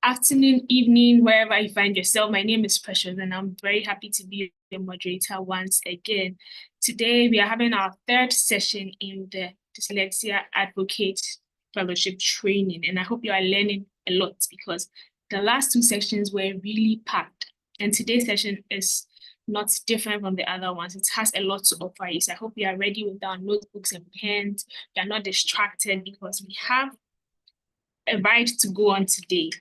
afternoon, evening, wherever you find yourself. My name is Precious, and I'm very happy to be your moderator once again. Today, we are having our third session in the Dyslexia Advocate Fellowship Training, and I hope you are learning a lot because the last two sections were really packed, and today's session is not different from the other ones. It has a lot to offer you. So I hope you are ready with our notebooks and pens. You are not distracted because we have a ride to go on today.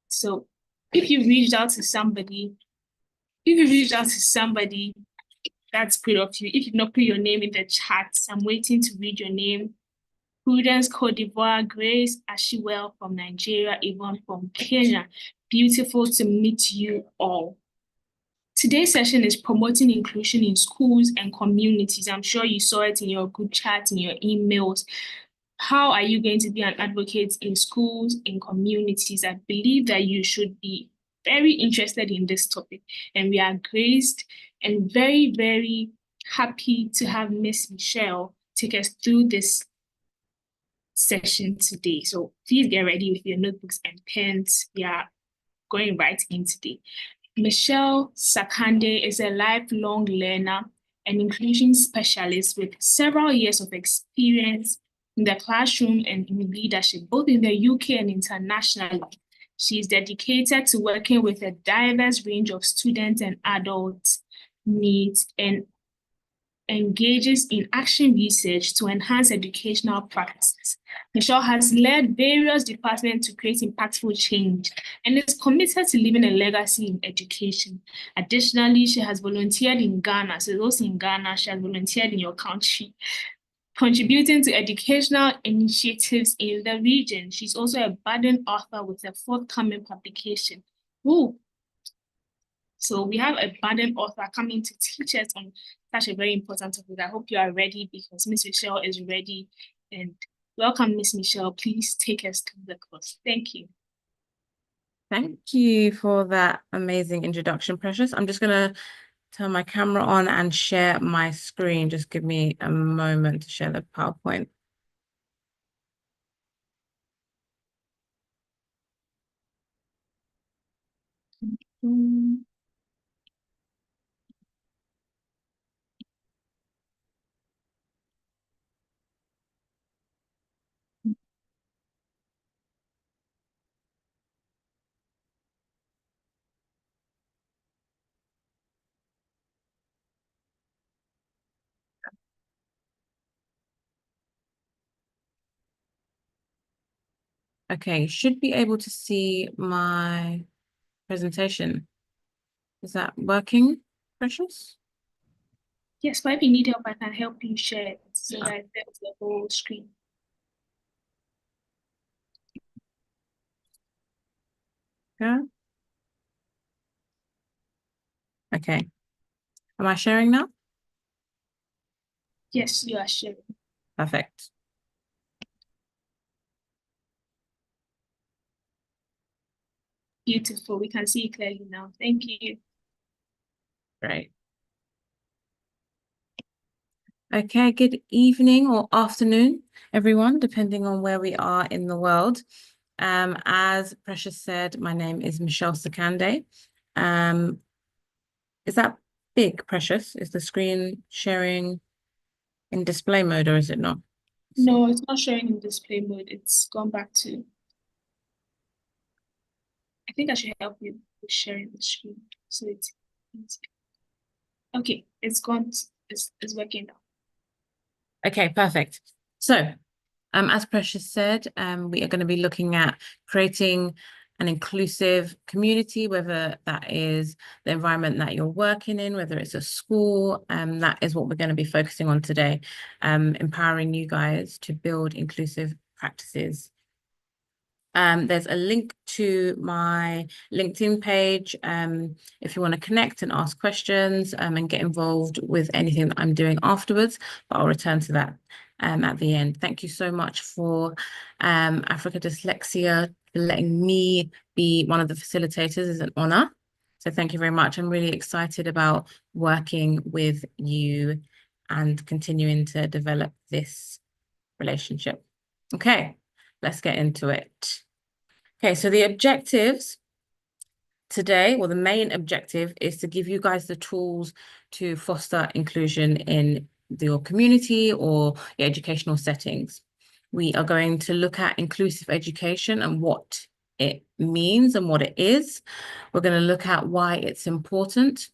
So if you reached out to somebody, that's good of you. If you've not put your name in the chat, I'm waiting to read your name. Prudence, Cote d'Ivoire, Grace, Ashiwell from Nigeria, Yvonne from Kenya. Beautiful to meet you all. Today's session is promoting inclusion in schools and communities. I'm sure you saw it in your group chat, in your emails. How are you going to be an advocate in schools, in communities? I believe that you should be very interested in this topic. And we are graced and very, very happy to have Miss Michelle take us through this session today. So please get ready with your notebooks and pens. We are going right in today. Michelle Sakande is a lifelong learner and inclusion specialist with several years of experience in the classroom and in leadership, both in the UK and internationally. She is dedicated to working with a diverse range of students and adults' needs and engages in action research to enhance educational practices. Michelle has led various departments to create impactful change and is committed to leaving a legacy in education. Additionally, she has volunteered in Ghana. So those in Ghana, she has volunteered in your country, contributing to educational initiatives in the region. She's also a budding author with a forthcoming publication. Ooh. So we have a budding author coming to teach us on such a very important topic. I hope you are ready because Miss Michelle is ready. And welcome, Miss Michelle. Please take us through the course. Thank you. Thank you for that amazing introduction, Precious. I'm just going to turn my camera on and share my screen. Just give me a moment to share the PowerPoint. Okay, you should be able to see my presentation. Is that working, Precious? Yes, but if you need help, I can help you share it so that there's the whole screen. Yeah. Okay. Am I sharing now? Yes, you are sharing. Perfect. Beautiful. We can see it clearly now. Thank you. Great. Okay, good evening or afternoon, everyone, depending on where we are in the world. As Precious said, my name is Michelle Sakande. Is that big, Precious? Is the screen sharing in display mode or is it not? No, it's not showing in display mode. It's gone back to. I think I should help you with sharing the screen so it's easy. Okay, it's gone. It's working now. Okay, perfect. So, as Precious said, we are going to be looking at creating an inclusive community, whether that is the environment that you're working in, whether it's a school, that is what we're going to be focusing on today, empowering you guys to build inclusive practices. There's a link to my LinkedIn page if you want to connect and ask questions and get involved with anything that I'm doing afterwards, but I'll return to that at the end. Thank you so much for Africa Dyslexia for letting me be one of the facilitators. It's an honor. So thank you very much. I'm really excited about working with you and continuing to develop this relationship. Okay, let's get into it. Okay, so the objectives today, well, the main objective is to give you guys the tools to foster inclusion in your community or your educational settings. We are going to look at inclusive education and what it means and what it is. We're going to look at why it's important.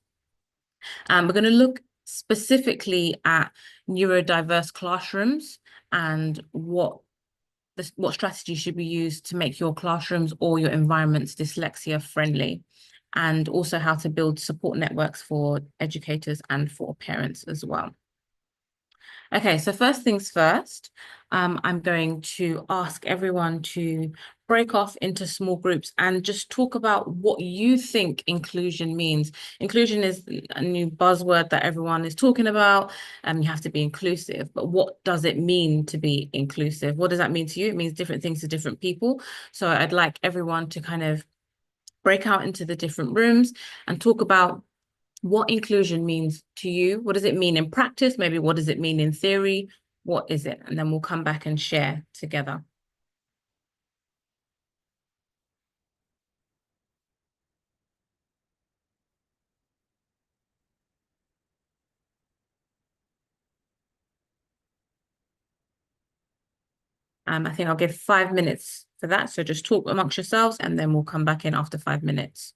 And we're going to look specifically at neurodiverse classrooms and what strategy should be used to make your classrooms or your environments dyslexia friendly, and also how to build support networks for educators and for parents as well. Okay, so first things first, I'm going to ask everyone to break off into small groups and just talk about what you think inclusion means. Inclusion is a new buzzword that everyone is talking about, and you have to be inclusive. But what does it mean to be inclusive? What does that mean to you? It means different things to different people. So I'd like everyone to kind of break out into the different rooms and talk about what inclusion means to you. What does it mean in practice? Maybe what does it mean in theory? What is it? And then we'll come back and share together. I think I'll give 5 minutes for that. So just talk amongst yourselves and then we'll come back in after 5 minutes.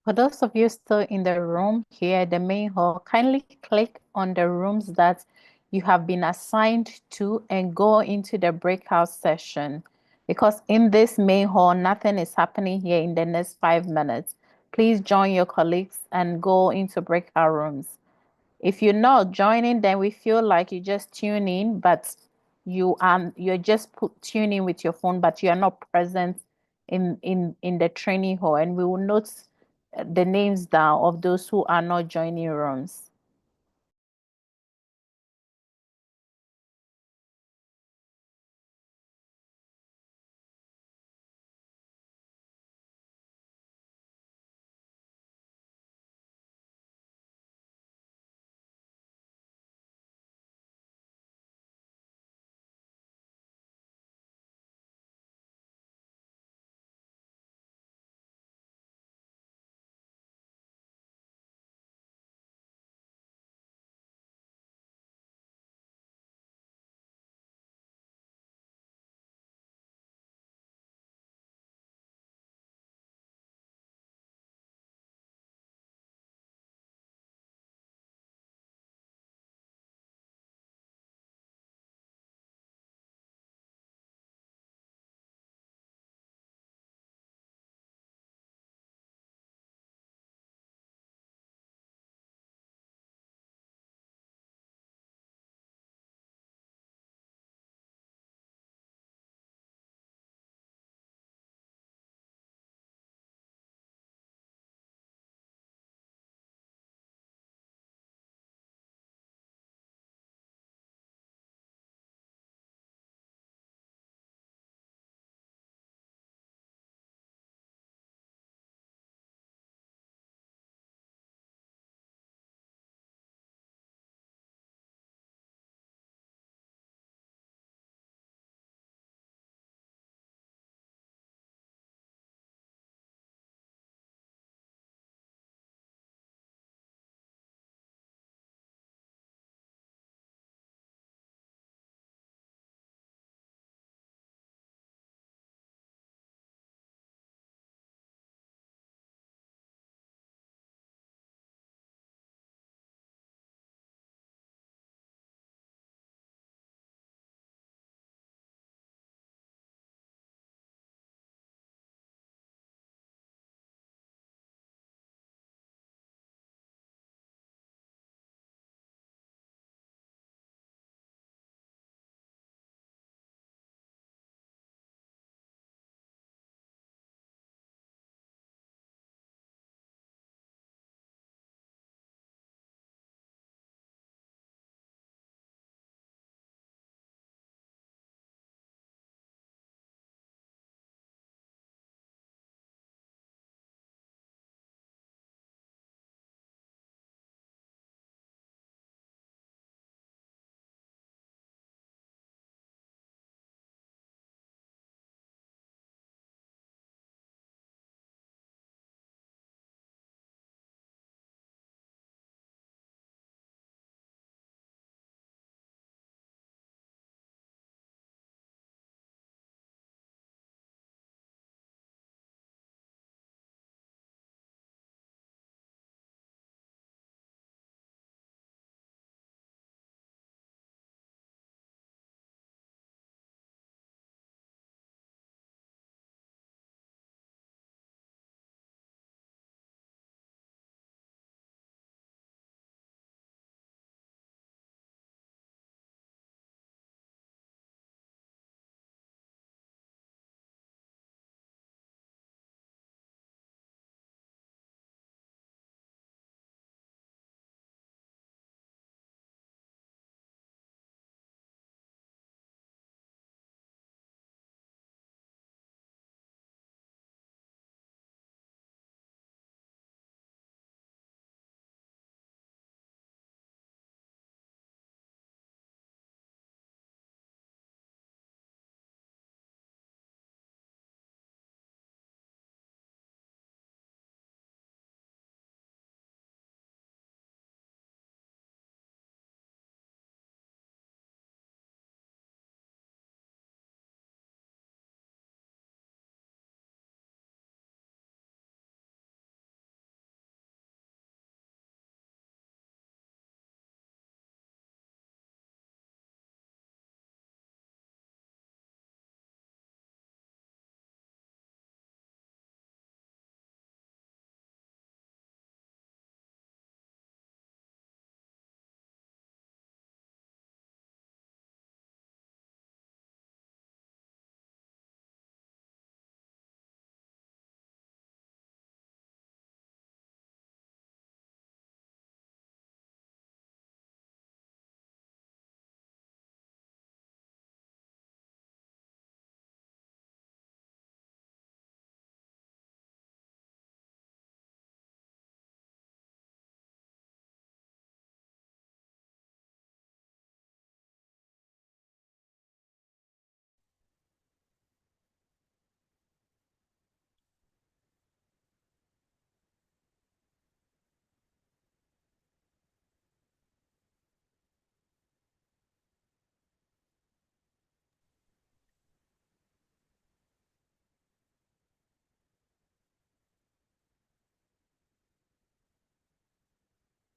For those of you still in the room here, the main hall, kindly click on the rooms that you have been assigned to and go into the breakout session. Because in this main hall, nothing is happening here in the next 5 minutes. Please join your colleagues and go into breakout rooms. If you're not joining, then we feel like you just tune in, but you're just tuning with your phone, but you are not present in the training hall, and we will note the names down of those who are not joining rooms.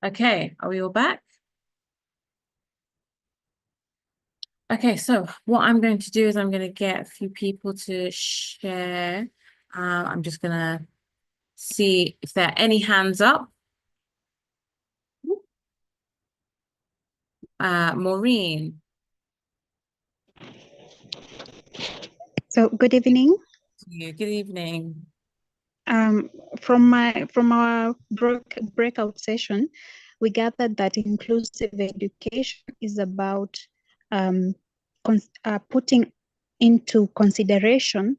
Okay, are we all back? Okay, so what I'm going to do is I'm going to get a few people to share. I'm just going to see if there are any hands up. Maureen. So good evening. Yeah, good evening. From our breakout session, we gathered that inclusive education is about putting into consideration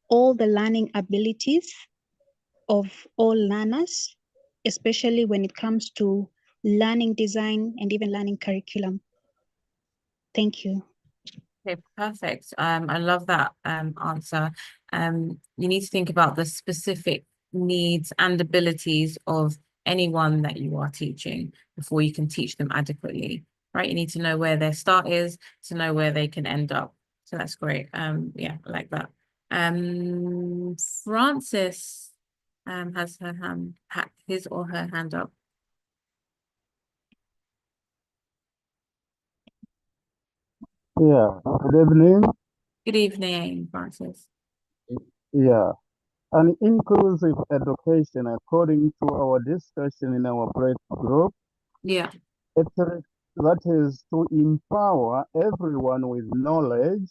all the learning abilities of all learners, especially when it comes to learning design and even learning curriculum. Thank you. Okay, perfect. I love that answer. You need to think about the specific needs and abilities of anyone that you are teaching before you can teach them adequately, right? You need to know where their start is to know where they can end up. So that's great. Yeah, I like that. Francis has his or her hand up. Yeah, good evening. Good evening, Francis. Yeah, an inclusive education, according to our discussion in our break group, Yeah. that is to empower everyone with knowledge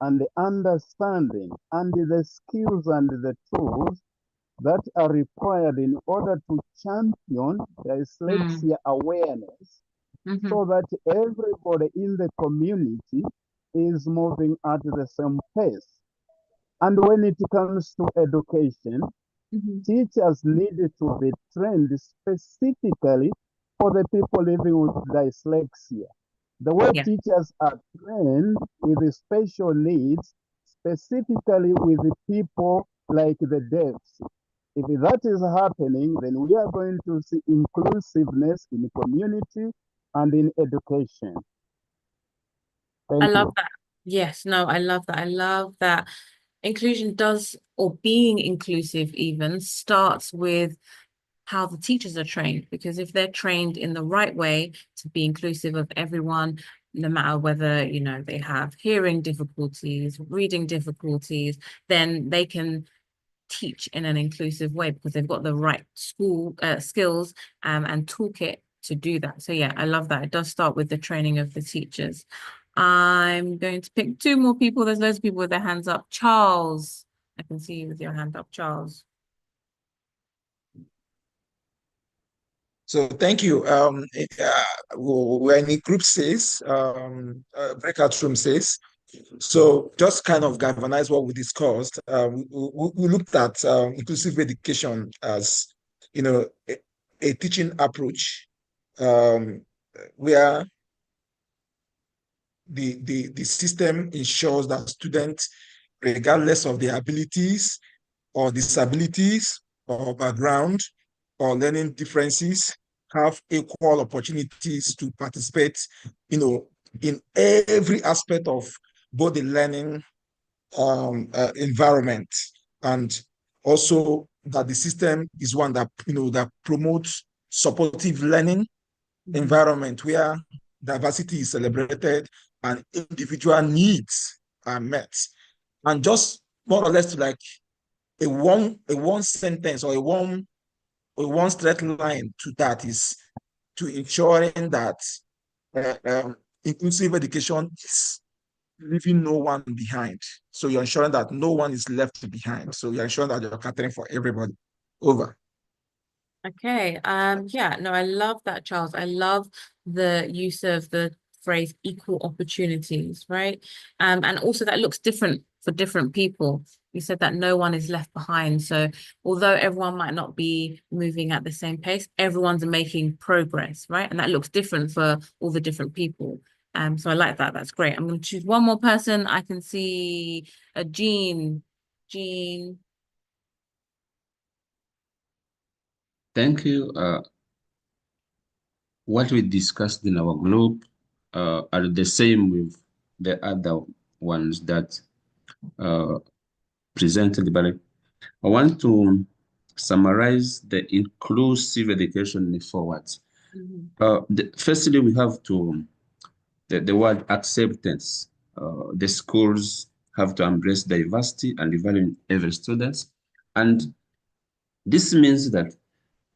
and the understanding and the skills and the tools that are required in order to champion dyslexia awareness, so that everybody in the community is moving at the same pace. And when it comes to education, teachers need to be trained specifically for the people living with dyslexia. The way teachers are trained with the special needs, specifically with the people like the deaf. If that is happening, then we are going to see inclusiveness in the community and in education. I love that. Yes, no, I love that. I love that inclusion does, or being inclusive even, starts with how the teachers are trained. Because if they're trained in the right way to be inclusive of everyone, no matter whether, you know, they have hearing difficulties, reading difficulties, then they can teach in an inclusive way because they've got the right skills and toolkit to do that. So yeah, I love that. It does start with the training of the teachers. I'm going to pick two more people. There's loads of people with their hands up. Charles, I can see you with your hand up, Charles. So thank you. We're in a group says, breakout room says. So just kind of galvanize what we discussed. We looked at inclusive education as, you know, a teaching approach where the system ensures that students, regardless of their abilities or disabilities or background or learning differences, have equal opportunities to participate, you know, in every aspect of both the learning environment, and also that the system is one that, you know, that promotes supportive learning environment where diversity is celebrated and individual needs are met. And just more or less like a one sentence or a one straight line to that is to ensuring that inclusive education is leaving no one behind. So you're ensuring that no one is left behind. So you're ensuring that you're catering for everybody. Over. Okay. Yeah, no, I love that, Charles. I love the use of the phrase equal opportunities, right? And also that looks different for different people. You said that no one is left behind. So although everyone might not be moving at the same pace, everyone's making progress, right? And that looks different for all the different people. So I like that. That's great. I'm going to choose one more person. I can see Jean. Jean. Thank you. What we discussed in our group are the same with the other ones that presented, but I want to summarize the inclusive education forward. Firstly, we have to, the word acceptance. The schools have to embrace diversity and evaluate every student. And this means that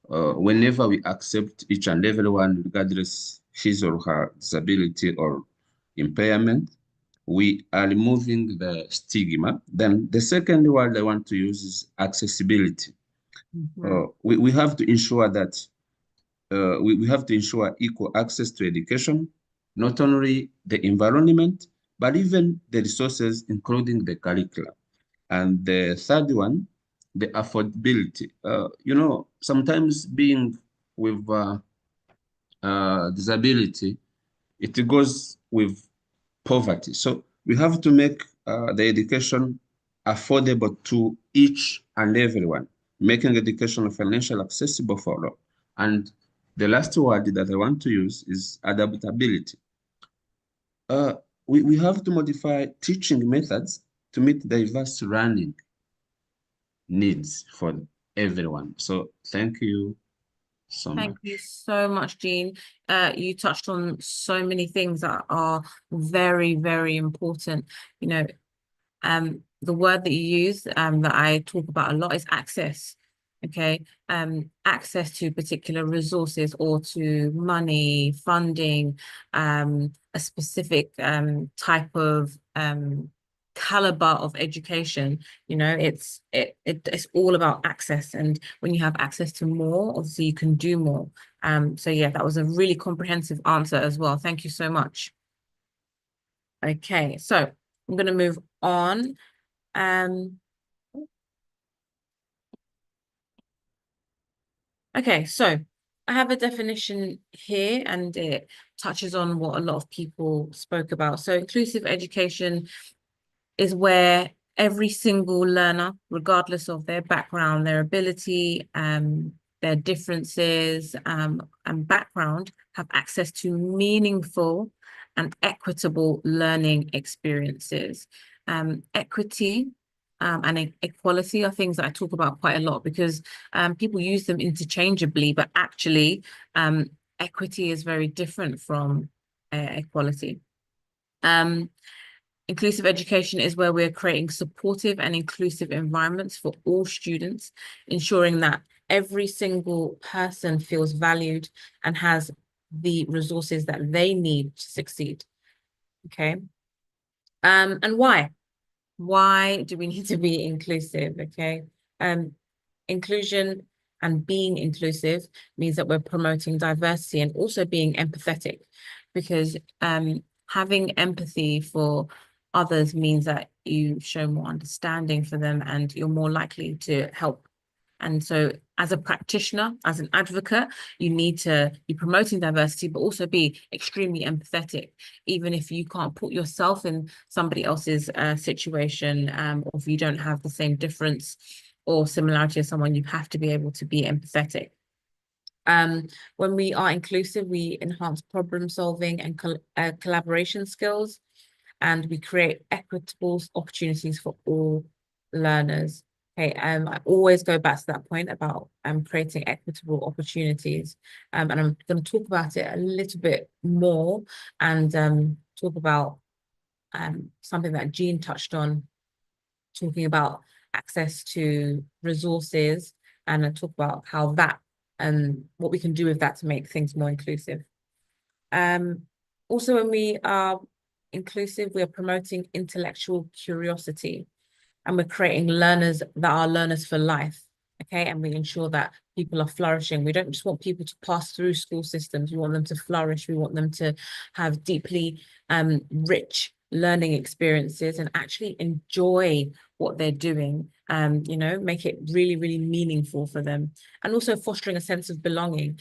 whenever we accept each and everyone, regardless his or her disability or impairment, we are removing the stigma. Then the second word I want to use is accessibility. We have to ensure that we have to ensure equal access to education, not only the environment, but even the resources, including the curriculum. And the third one, the affordability. You know, sometimes being with disability, it goes with poverty. So we have to make the education affordable to each and everyone, making education financially accessible for all. And the last word that I want to use is adaptability. We have to modify teaching methods to meet diverse learning needs for everyone. So thank you so much. Thank you so much, Jean. You touched on so many things that are very, very important. You know, the word that you use that I talk about a lot is access. Okay, access to particular resources or to money, funding, a specific type of caliber of education. You know, it's all about access, and when you have access to more, obviously you can do more. So yeah, that was a really comprehensive answer as well. Thank you so much. Okay, so I'm going to move on. Okay, so I have a definition here, and it touches on what a lot of people spoke about. So inclusive education is where every single learner, regardless of their background, their ability, their differences, and background, have access to meaningful and equitable learning experiences. Equity and equality are things that I talk about quite a lot because people use them interchangeably, but actually equity is very different from equality. Inclusive education is where we're creating supportive and inclusive environments for all students, ensuring that every single person feels valued and has the resources that they need to succeed. Okay. And why? Why do we need to be inclusive? Okay. Inclusion and being inclusive means that we're promoting diversity and also being empathetic, because having empathy for others means that you show more understanding for them and you're more likely to help. And so as a practitioner, as an advocate, you need to be promoting diversity, but also be extremely empathetic, even if you can't put yourself in somebody else's situation, or if you don't have the same difference or similarity as someone, you have to be able to be empathetic. When we are inclusive, we enhance problem solving and collaboration skills, and we create equitable opportunities for all learners. Okay, I always go back to that point about creating equitable opportunities, and I'm going to talk about it a little bit more and talk about something that Jean touched on, talking about access to resources, and I talk about how that and what we can do with that to make things more inclusive. Also, when we are inclusive, we are promoting intellectual curiosity, and we're creating learners that are learners for life. Okay, and we ensure that people are flourishing. We don't just want people to pass through school systems. We want them to flourish. We want them to have deeply rich learning experiences and actually enjoy what they're doing, you know, make it really, really meaningful for them. And also fostering a sense of belonging.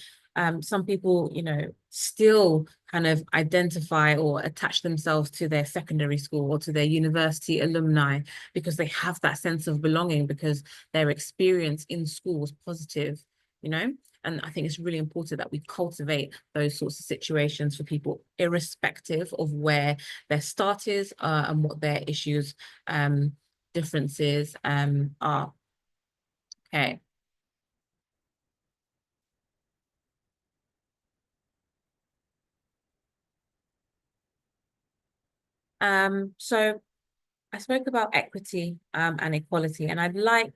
Some people, you know, still kind of identify or attach themselves to their secondary school or to their university alumni because they have that sense of belonging, because their experience in school was positive, you know. And I think it's really important that we cultivate those sorts of situations for people, irrespective of where their start is and what their issues, differences are. Okay. So I spoke about equity and equality, and I'd like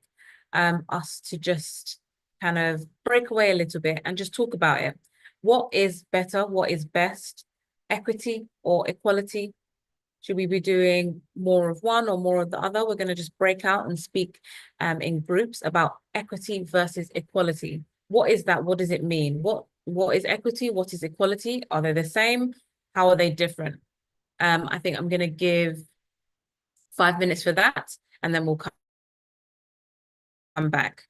us to just kind of break away a little bit and just talk about it. What is better? What is best? Equity or equality? Should we be doing more of one or more of the other? We're going to just break out and speak in groups about equity versus equality. What is that? What does it mean? What is equity? What is equality? Are they the same? How are they different? I think I'm going to give 5 minutes for that, and then we'll come back.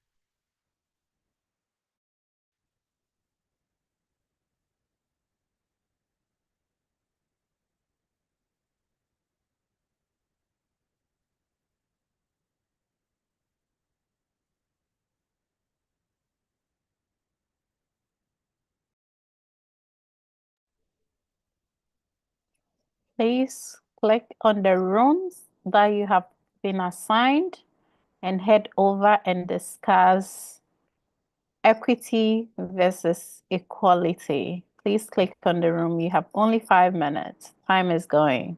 Please click on the rooms that you have been assigned and head over and discuss equity versus equality. Please click on the room. You have only 5 minutes. Time is going.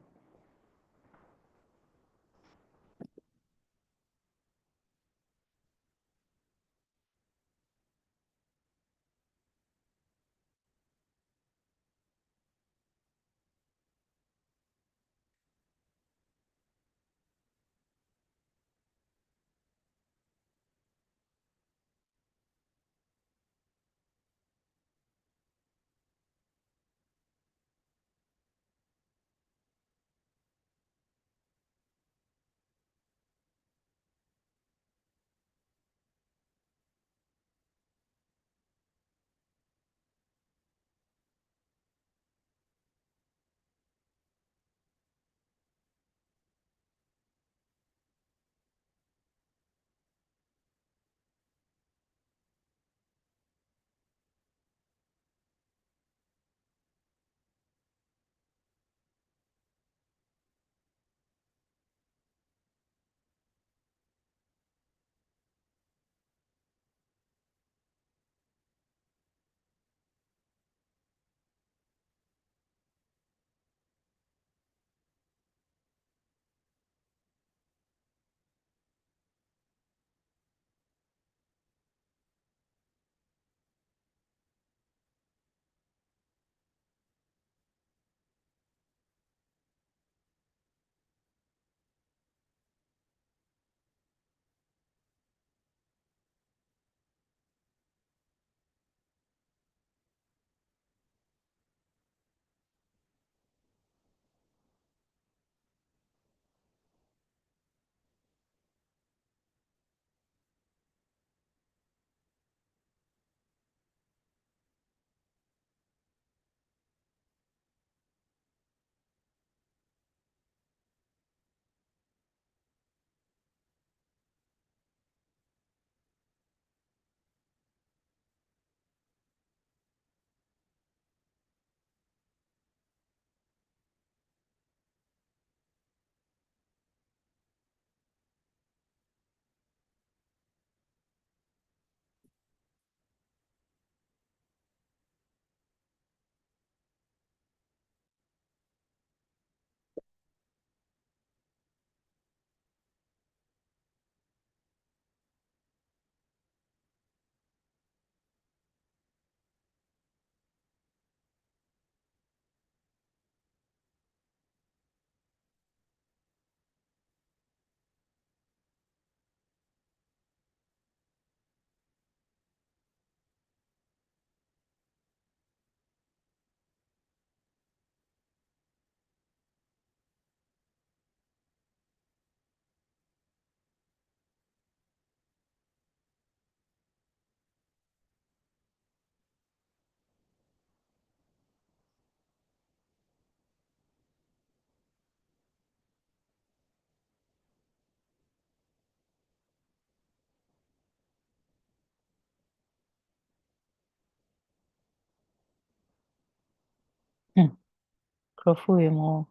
Nkurɔfoɔ wɔ mu o.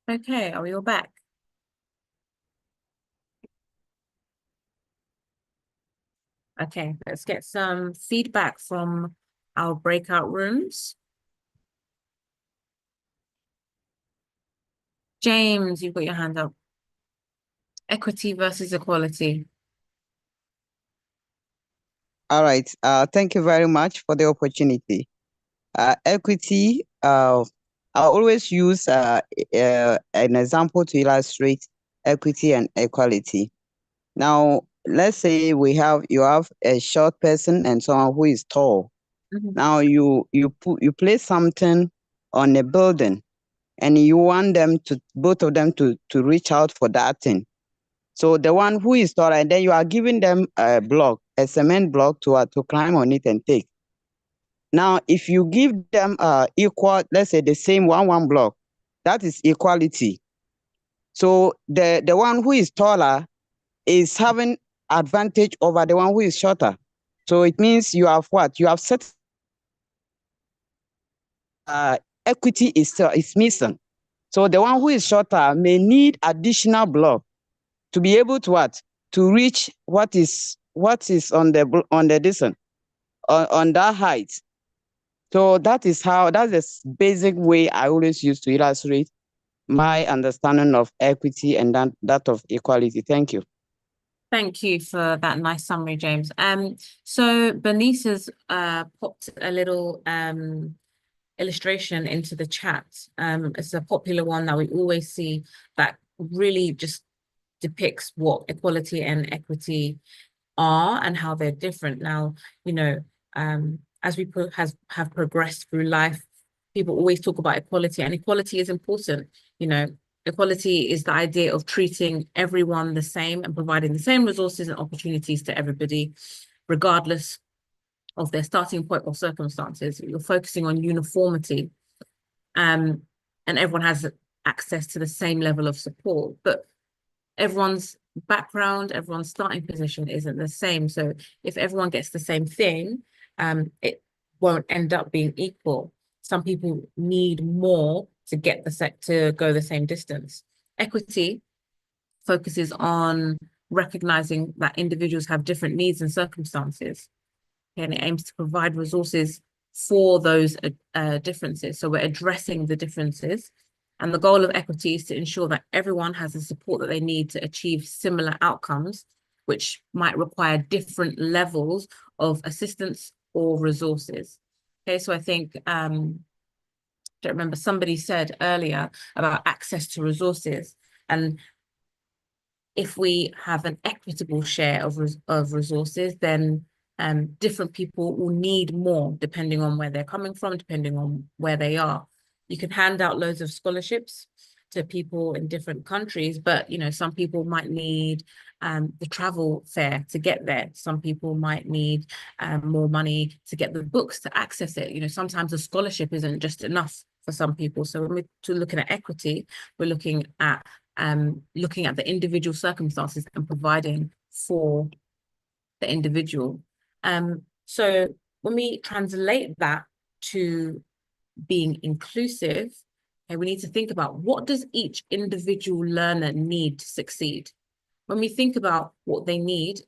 Okay, are we all back? Okay, let's get some feedback from our breakout rooms. James, you've got your hand up. Equity versus equality. All right. Thank you very much for the opportunity. Equity, I always use an example to illustrate equity and equality. Now, let's say you have a short person and someone who is tall. Mhm. Now you place something on a building and you want both of them to reach out for that thing. So the one who is taller, and then you are giving them a block, a cement block to climb on it and take. Now, if you give them equal, let's say the same one block, that is equality. So the one who is taller is having advantage over the one who is shorter. So it means you have what? You have set equity is missing. So the one who is shorter may need additional block to be able to what? To reach what is on the distance, on that height. So that's the basic way I always use to illustrate my understanding of equity and that of equality. Thank you. Thank you for that nice summary, James. So Bernice has popped a little illustration into the chat. It's a popular one that we always see that really just depicts what equality and equity are and how they're different. Now, you know, as we have progressed through life, people always talk about equality, and equality is important. You know, equality is the idea of treating everyone the same and providing the same resources and opportunities to everybody, regardless of their starting point or circumstances. You're focusing on uniformity, and everyone has access to the same level of support, but everyone's background, everyone's starting position isn't the same. So if everyone gets the same thing, it won't end up being equal. Some people need more to get to go the same distance. Equity focuses on recognizing that individuals have different needs and circumstances, and it aims to provide resources for those differences. So we're addressing the differences. And the goal of equity is to ensure that everyone has the support that they need to achieve similar outcomes, which might require different levels of assistance or resources. Okay, so I think, I don't remember, somebody said earlier about access to resources. And if we have an equitable share of resources, then different people will need more depending on where they're coming from, depending on where they are. You can hand out loads of scholarships to people in different countries, but you know, some people might need the travel fare to get there. Some people might need more money to get the books to access it. You know, sometimes a scholarship isn't just enough for some people. So when we're looking at equity, we're looking at the individual circumstances and providing for the individual. So when we translate that to being inclusive, okay, we need to think about, what does each individual learner need to succeed? When we think about what they need,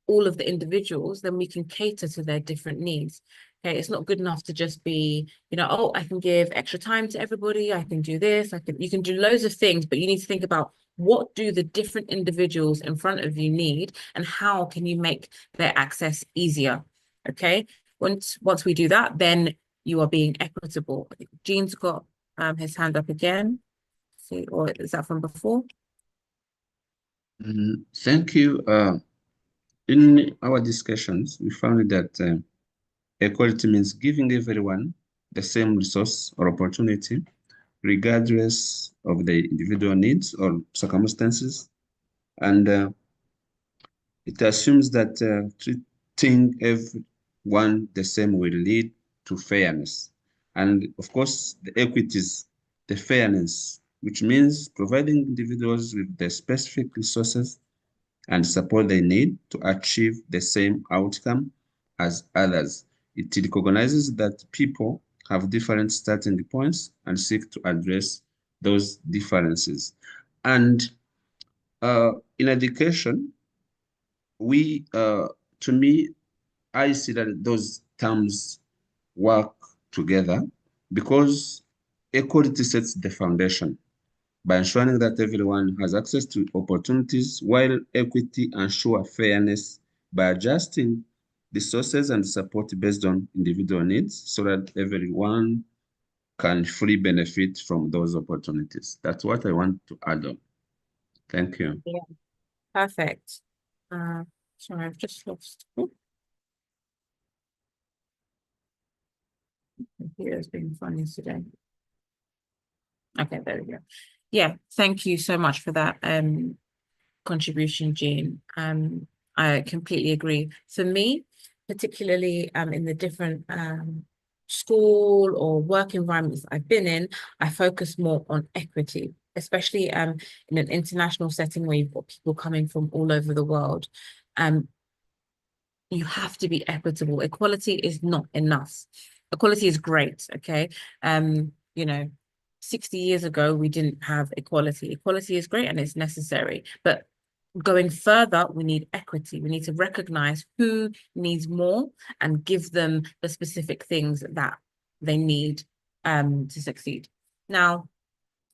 all of the individuals, then we can cater to their different needs. Okay, it's not good enough to just be, you know, oh, I can give extra time to everybody, I can do this, you can do loads of things, but you need to think about, what do the different individuals in front of you need, and how can you make their access easier? Okay, once we do that, then you are being equitable. Jean's got his hand up again. See, or is that from before? Thank you. In our discussions, we found that equality means giving everyone the same resource or opportunity, regardless of the individual needs or circumstances. And it assumes that treating everyone the same will lead to fairness. And of course, the equity is the fairness, which means providing individuals with the specific resources and support they need to achieve the same outcome as others. It recognizes that people have different starting points and seek to address those differences. And in education, we, to me, I see that those terms work together because equality sets the foundation by ensuring that everyone has access to opportunities, while equity ensures fairness by adjusting the sources and support based on individual needs so that everyone can fully benefit from those opportunities. That's what I want to add on. Thank you. Yeah, perfect. Sorry, I've just lost. Oh. Computer's been funny today. Okay, there we go. Yeah, thank you so much for that contribution, Jean. I completely agree. For me, particularly in the different school or work environments I've been in, I focus more on equity, especially in an international setting where you've got people coming from all over the world. You have to be equitable. Equality is not enough. Equality is great, okay? You know, 60 years ago, we didn't have equality. Equality is great and it's necessary, but going further, we need equity. We need to recognize who needs more and give them the specific things that they need to succeed. Now,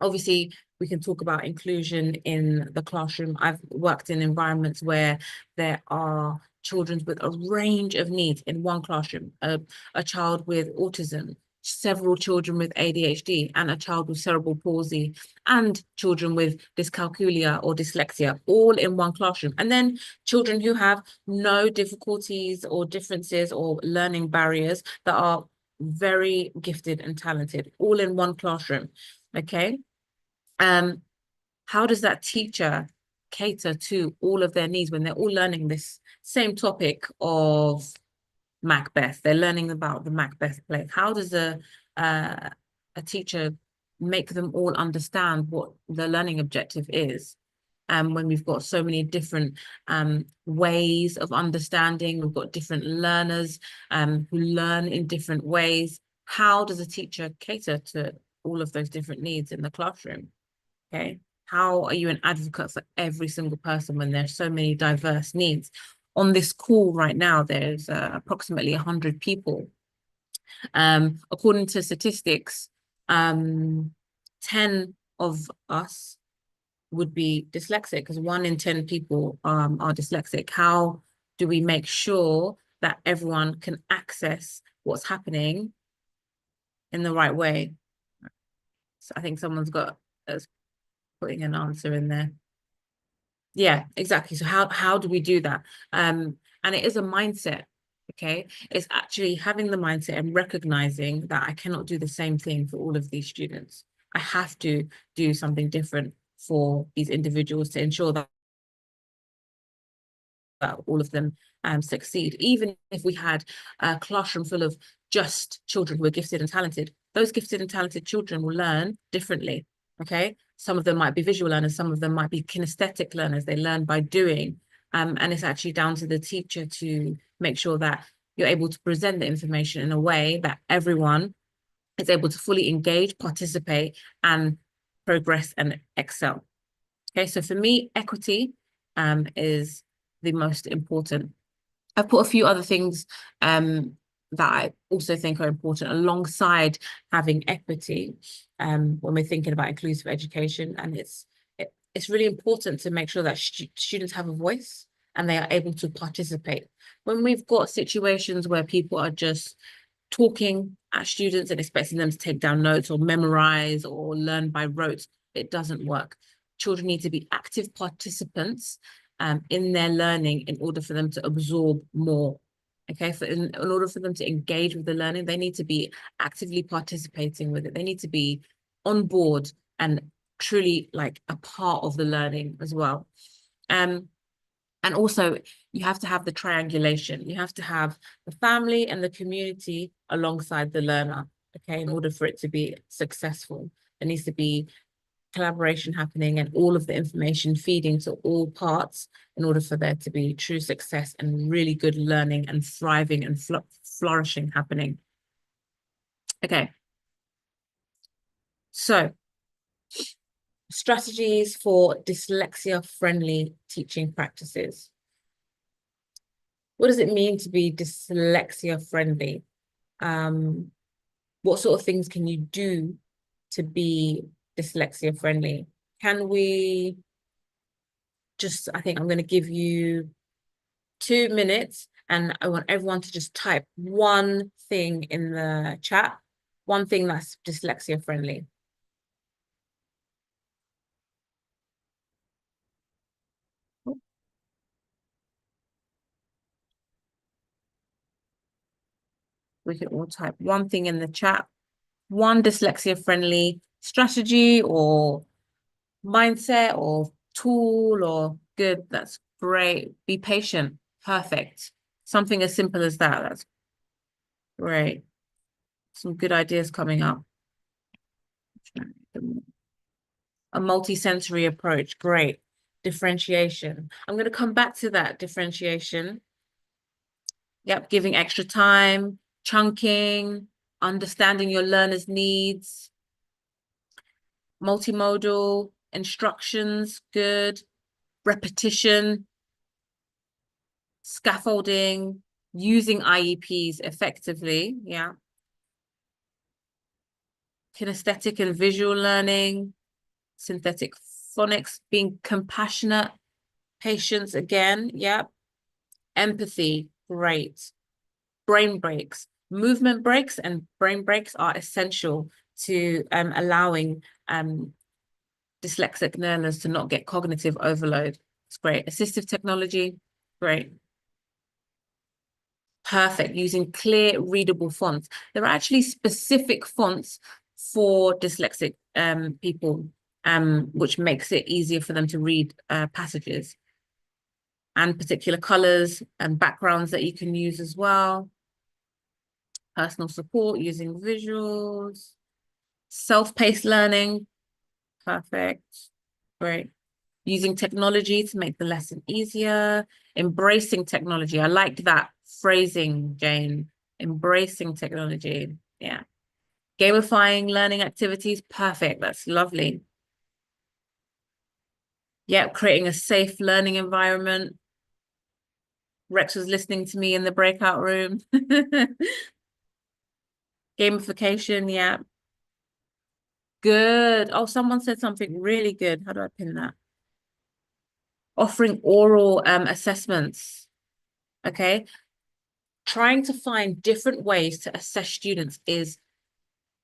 obviously, we can talk about inclusion in the classroom. I've worked in environments where there are children with a range of needs in one classroom, a child with autism, several children with ADHD, and a child with cerebral palsy, and children with dyscalculia or dyslexia, all in one classroom. And then children who have no difficulties or differences or learning barriers that are very gifted and talented, all in one classroom. Okay. How does that teacher cater to all of their needs when they're all learning this same topic of Macbeth? They're learning about the Macbeth play. How does a teacher make them all understand what the learning objective is? When we've got so many different ways of understanding, we've got different learners who learn in different ways. How does a teacher cater to all of those different needs in the classroom? Okay, how are you an advocate for every single person when there's so many diverse needs? On this call right now, there's approximately 100 people. According to statistics, 10 of us would be dyslexic, because 1 in 10 people are dyslexic. How do we make sure that everyone can access what's happening in the right way? So I think someone's got putting an answer in there. Yeah, exactly. So how do we do that? And it is a mindset, okay? It's actually having the mindset and recognizing that I cannot do the same thing for all of these students. I have to do something different for these individuals to ensure that all of them succeed. Even if we had a classroom full of just children who are gifted and talented, those gifted and talented children will learn differently, okay? Some of them might be visual learners, some of them might be kinesthetic learners. They learn by doing. And it's actually down to the teacher to make sure that you're able to present the information in a way that everyone is able to fully engage, participate, and progress and excel. Okay, so for me, equity is the most important. I've put a few other things that I also think are important alongside having equity when we're thinking about inclusive education. And it's really important to make sure that students have a voice and they are able to participate. When we've got situations where people are just talking at students and expecting them to take down notes or memorize or learn by rote, it doesn't work. Children need to be active participants in their learning in order for them to absorb more. Okay, in order for them to engage with the learning, they need to be actively participating with it. They need to be on board and truly like a part of the learning as well. And also you have to have the triangulation. You have to have the family and the community alongside the learner, okay, in order for it to be successful. There needs to be collaboration happening and all of the information feeding to all parts in order for there to be true success and really good learning and thriving and flourishing happening. Okay. So Strategies for dyslexia-friendly teaching practices. What does it mean to be dyslexia-friendly? What sort of things can you do to be dyslexia-friendly? Can we just, I think I'm going to give you 2 minutes, and I want everyone to just type one thing in the chat, one thing that's dyslexia-friendly. We can all type one thing in the chat, one dyslexia-friendly strategy or mindset or tool or good. That's great. Be patient. Perfect. Something as simple as that. That's great. Some good ideas coming up. A multi-sensory approach. Great. Differentiation. I'm going to come back to that differentiation. Yep. Giving extra time, chunking, understanding your learner's needs. Multimodal instructions. Good. Repetition. Scaffolding, using IEPs effectively, yeah. Kinesthetic and visual learning, synthetic phonics, being compassionate, patience again, yeah. Empathy, great. Brain breaks, movement breaks and brain breaks are essential to allowing dyslexic learners to not get cognitive overload. It's great. Assistive technology, great. Perfect, using clear, readable fonts. There are actually specific fonts for dyslexic people, which makes it easier for them to read passages. And particular colors and backgrounds that you can use as well. Personal support, using visuals. Self-paced learning, perfect, great. Using technology to make the lesson easier. Embracing technology. I liked that phrasing, Jane. Embracing technology. Yeah. Gamifying learning activities. Perfect. That's lovely. Yeah. Creating a safe learning environment. Rex was listening to me in the breakout room. Gamification. Yeah. Good. Oh, someone said something really good. How do I pin that? Offering oral assessments. Okay. Trying to find different ways to assess students is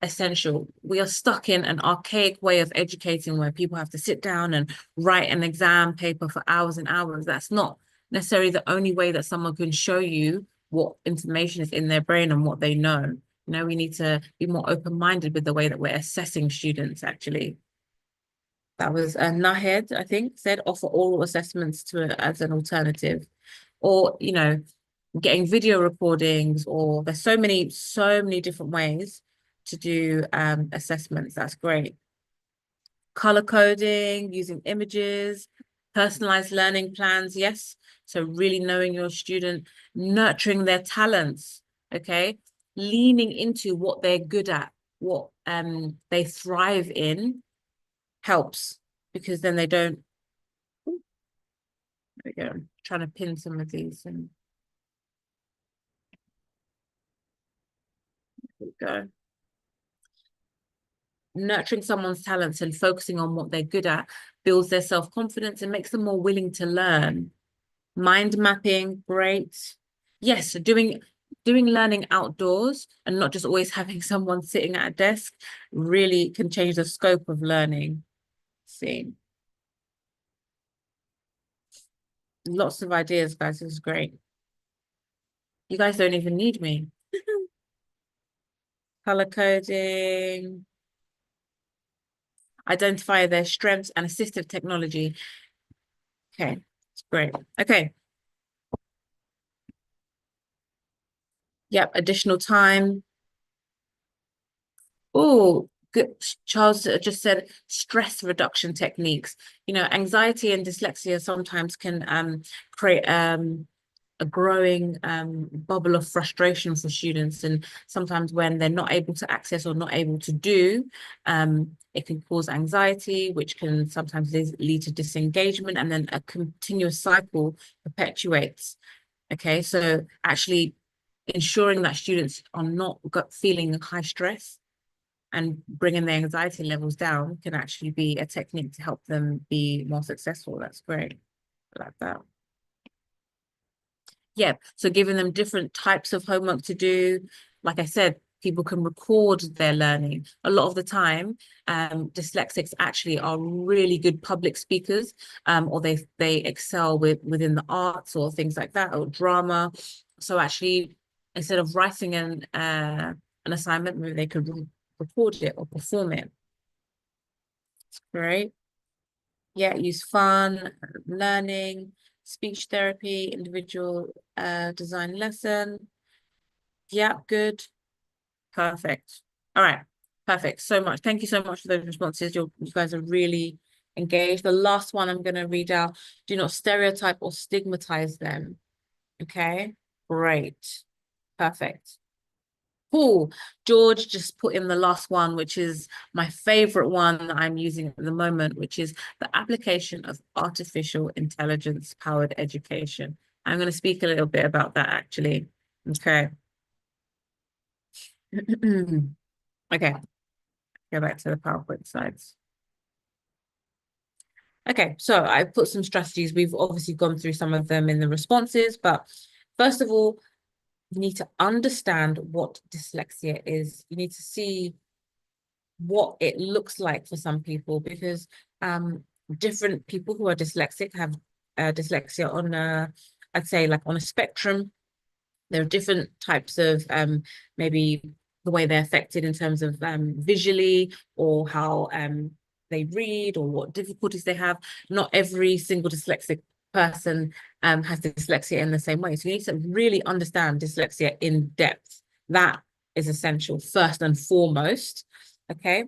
essential. We are stuck in an archaic way of educating where people have to sit down and write an exam paper for hours and hours. That's not necessarily the only way that someone can show you what information is in their brain and what they know. You know, we need to be more open-minded with the way that we're assessing students, actually. That was Nahed, I think, said offer oral assessments as an alternative. Or, you know, getting video recordings, or there's so many different ways to do assessments. That's great. Color coding, using images, personalized learning plans. Yes. So really knowing your student, nurturing their talents. Okay. Leaning into what they're good at, what they thrive in helps, because then they don't. There we go. I'm trying to pin some of these and there we go. Nurturing someone's talents and focusing on what they're good at builds their self-confidence and makes them more willing to learn. Mind mapping, great. Yes, doing learning outdoors and not just always having someone sitting at a desk really can change the scope of learning. See. Lots of ideas, guys. This is great. You guys don't even need me. Color coding. Identify their strengths and assistive technology. Okay, it's great. Okay. Yep, additional time. Oh, good. Charles just said stress reduction techniques. You know, anxiety and dyslexia sometimes can create a growing bubble of frustration for students, and sometimes when they're not able to access or not able to do, it can cause anxiety, which can sometimes lead to disengagement, and then a continuous cycle perpetuates. Okay, so actually ensuring that students are not feeling high stress and bringing their anxiety levels down can actually be a technique to help them be more successful. That's great. I like that. Yeah, so giving them different types of homework to do. Like I said, people can record their learning. A lot of the time, dyslexics actually are really good public speakers, or they excel within the arts or things like that, or drama. So actually, instead of writing an assignment, maybe they could record it or perform it. It's great. Yeah, use fun, learning, speech therapy, individual design lesson. Yeah, good. Perfect. All right. Perfect. So much. Thank you so much for those responses. You guys are really engaged. The last one I'm going to read out. Do not stereotype or stigmatize them. Okay. Great. Perfect. Cool. George just put in the last one, which is my favorite one that I'm using at the moment, which is the application of artificial intelligence powered education. I'm going to speak a little bit about that actually. Okay. Okay. Go back to the PowerPoint slides. Okay, so I put some strategies. We've obviously gone through some of them in the responses, but first of all, you need to understand what dyslexia is. You need to see what it looks like for some people, because different people who are dyslexic have dyslexia on I'd say like on a spectrum. There are different types of maybe the way they're affected in terms of visually, or how they read, or what difficulties they have. Not every single dyslexic person has dyslexia in the same way. So you need to really understand dyslexia in depth. That is essential first and foremost. Okay.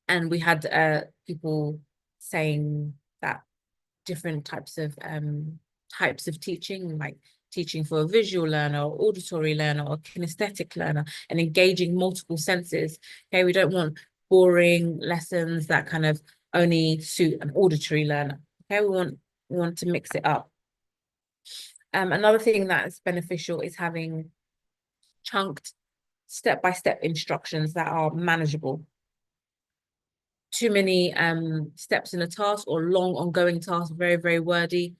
And we had people saying that different types of teaching, like teaching for a visual learner or auditory learner or kinesthetic learner, and engaging multiple senses. Okay, we don't want boring lessons that kind of only suit an auditory learner. Okay, we want to mix it up. Another thing that's beneficial is having chunked step-by-step instructions that are manageable. Too many steps in a task or long ongoing tasks, very, very wordy.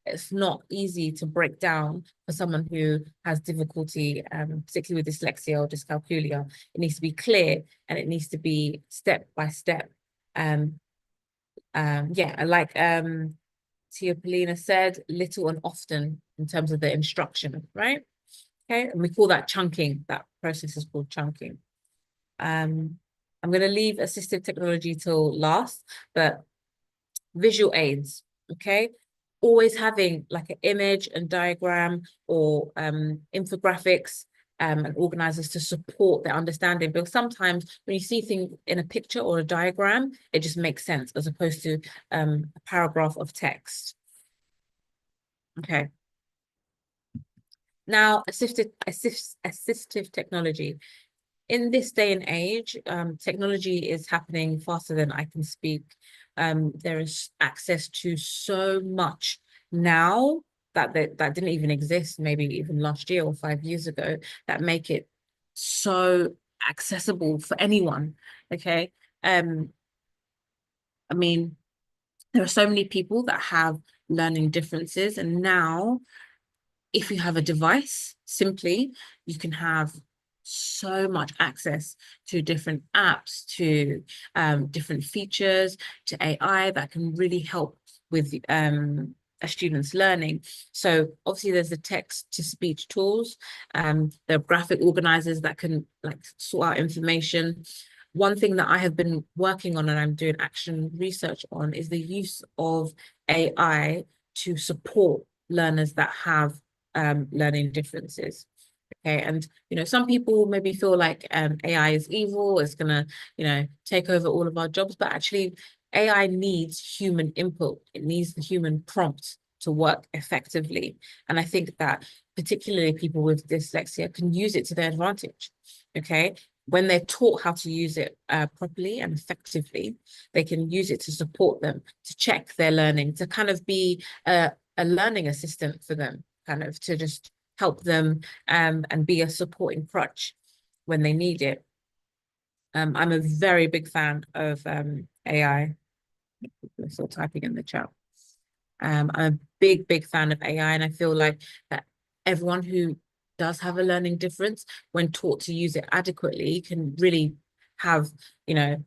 It's not easy to break down for someone who has difficulty, particularly with dyslexia or dyscalculia. It needs to be clear, and it needs to be step by step. Yeah, like Tia Polina said, little and often in terms of the instruction, right? Okay, and we call that chunking. That process is called chunking. I'm going to leave assistive technology till last, but visual aids, okay? Always having like an image and diagram or infographics and organizers to support their understanding, because sometimes when you see things in a picture or a diagram, it just makes sense as opposed to a paragraph of text. Okay. Now, assistive technology. In this day and age, technology is happening faster than I can speak. There is access to so much now that didn't even exist maybe even last year or 5 years ago, that make it so accessible for anyone. Okay. I mean, there are so many people that have learning differences, and now if you have a device, simply, you can have so much access to different apps, to different features, to AI that can really help with a student's learning. So obviously there's the text-to-speech tools, there are graphic organizers that can like sort out information. One thing that I have been working on and I'm doing action research on is the use of AI to support learners that have learning differences. Okay, and some people maybe feel like AI is evil, it's gonna take over all of our jobs, but actually AI needs human input. It needs the human prompt to work effectively. And I think that particularly people with dyslexia can use it to their advantage, okay? When they're taught how to use it properly and effectively, they can use it to support them, to check their learning, to kind of be a learning assistant for them, kind of to just help them and be a supporting crutch when they need it. I'm a very big fan of AI. I'm still typing in the chat. I'm a big fan of AI, and I feel like that everyone who does have a learning difference, when taught to use it adequately, can really have, you know,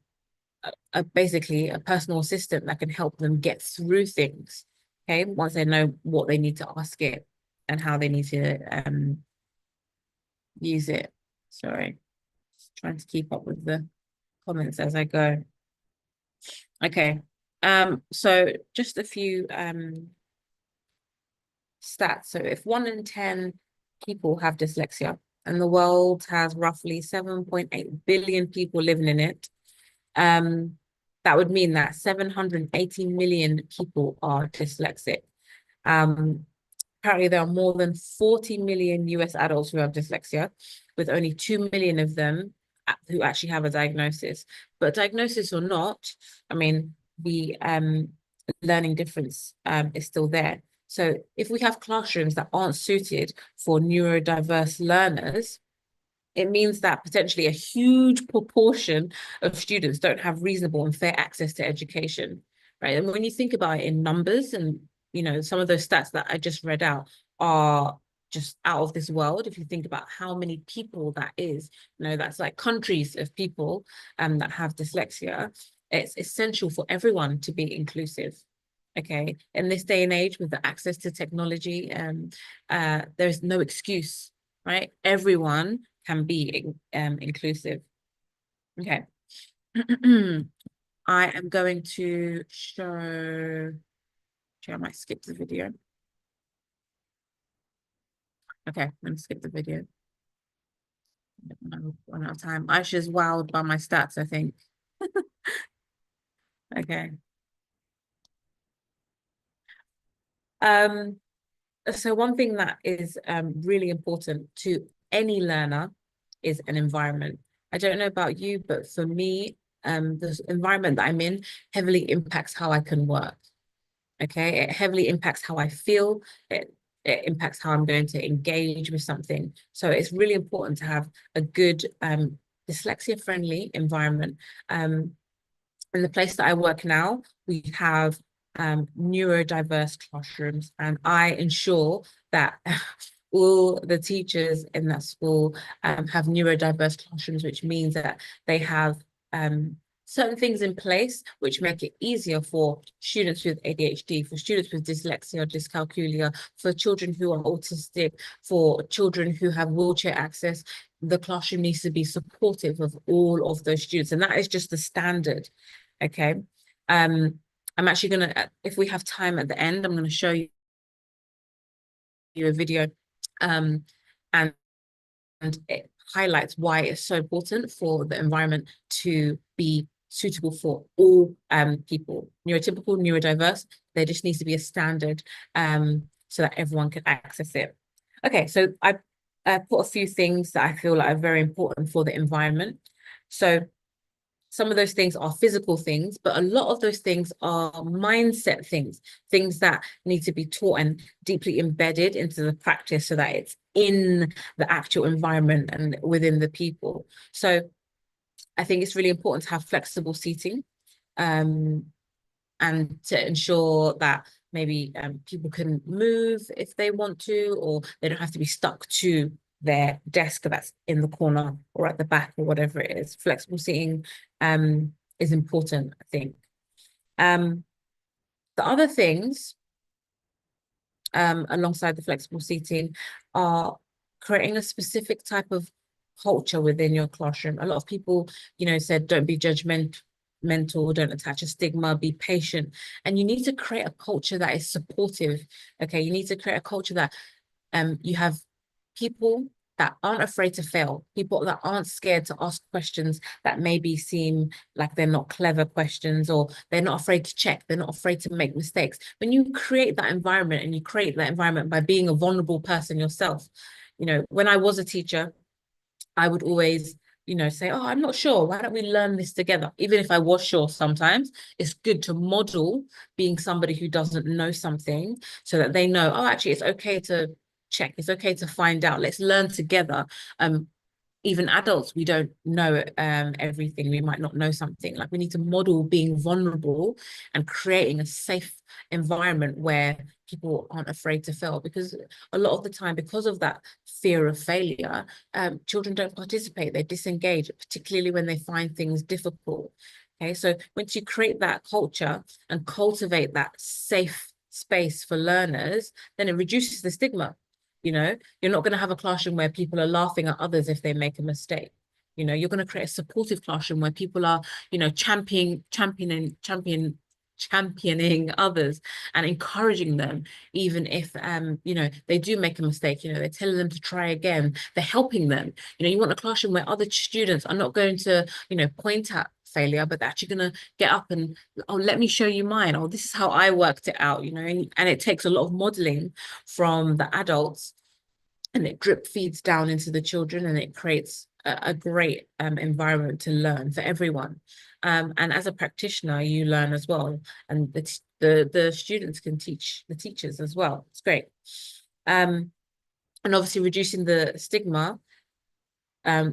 basically a personal assistant that can help them get through things, okay, once they know what they need to ask it and how they need to use it. Sorry, just trying to keep up with the comments as I go. Okay, so just a few stats. So if 1 in 10 people have dyslexia, and the world has roughly 7.8 billion people living in it, that would mean that 780 million people are dyslexic. Apparently there are more than 40 million US adults who have dyslexia, with only 2 million of them who actually have a diagnosis. But diagnosis or not, I mean, the learning difference is still there. So if we have classrooms that aren't suited for neurodiverse learners, it means that potentially a huge proportion of students don't have reasonable and fair access to education, right? And when you think about it in numbers, and you know, some of those stats that I just read out are just out of this world. If you think about how many people that is, you know, that's like countries of people that have dyslexia. It's essential for everyone to be inclusive. Okay, in this day and age with the access to technology, there's no excuse, right? Everyone can be inclusive. Okay. I am going to show, I might skip the video. Okay, I'm going to skip the video. Run out of time. Aisha's wowed by my stats, I think. Okay. So one thing that is really important to any learner is an environment. I don't know about you, but for me, the environment that I'm in heavily impacts how I can work. Okay, it heavily impacts how I feel. It impacts how I'm going to engage with something. So it's really important to have a good dyslexia-friendly environment. In the place that I work now, we have neurodiverse classrooms, and I ensure that all the teachers in that school have neurodiverse classrooms, which means that they have certain things in place which make it easier for students with ADHD, for students with dyslexia or dyscalculia, for children who are autistic, for children who have wheelchair access. The classroom needs to be supportive of all of those students, and that is just the standard. Okay. I'm actually gonna, if we have time at the end, I'm gonna show you a video, and it highlights why it's so important for the environment to be suitable for all people, neurotypical, neurodiverse. There just needs to be a standard so that everyone can access it. Okay, so I put a few things that I feel like are very important for the environment. So some of those things are physical things, but a lot of those things are mindset things, things that need to be taught and deeply embedded into the practice so that it's in the actual environment and within the people. So I think it's really important to have flexible seating and to ensure that maybe people can move if they want to, or they don't have to be stuck to their desk that's in the corner or at the back or whatever it is. Flexible seating is important, I think. The other things alongside the flexible seating are creating a specific type of culture within your classroom. A lot of people, you know, said don't be judgmental, don't attach a stigma, be patient. And you need to create a culture that is supportive. Okay, you need to create a culture that you have people that aren't afraid to fail, people that aren't scared to ask questions that maybe seem like they're not clever questions, or they're not afraid to check, they're not afraid to make mistakes. When you create that environment, and you create that environment by being a vulnerable person yourself, you know, when I was a teacher, I would always, you know, say, oh, I'm not sure, why don't we learn this together? Even if I was sure, sometimes it's good to model being somebody who doesn't know something, so that they know, oh, actually, it's okay to check, it's okay to find out, let's learn together. Even adults, we don't know everything. We might not know something. Like, we need to model being vulnerable and creating a safe environment where people aren't afraid to fail, because a lot of the time, because of that fear of failure, children don't participate, they disengage, particularly when they find things difficult. Okay, so once you create that culture and cultivate that safe space for learners, then it reduces the stigma. You know, you're not going to have a classroom where people are laughing at others if they make a mistake. You know, you're going to create a supportive classroom where people are, you know, championing others and encouraging them, even if you know, they do make a mistake. You know, they're telling them to try again, they're helping them. You know, you want a classroom where other students are not going to, you know, point at failure, but they're actually going to get up and, oh, let me show you mine, or this is how I worked it out, you know. And it takes a lot of modeling from the adults, and it drip feeds down into the children, and it creates a great environment to learn for everyone. And as a practitioner, you learn as well, and the students can teach the teachers as well. It's great. And obviously reducing the stigma.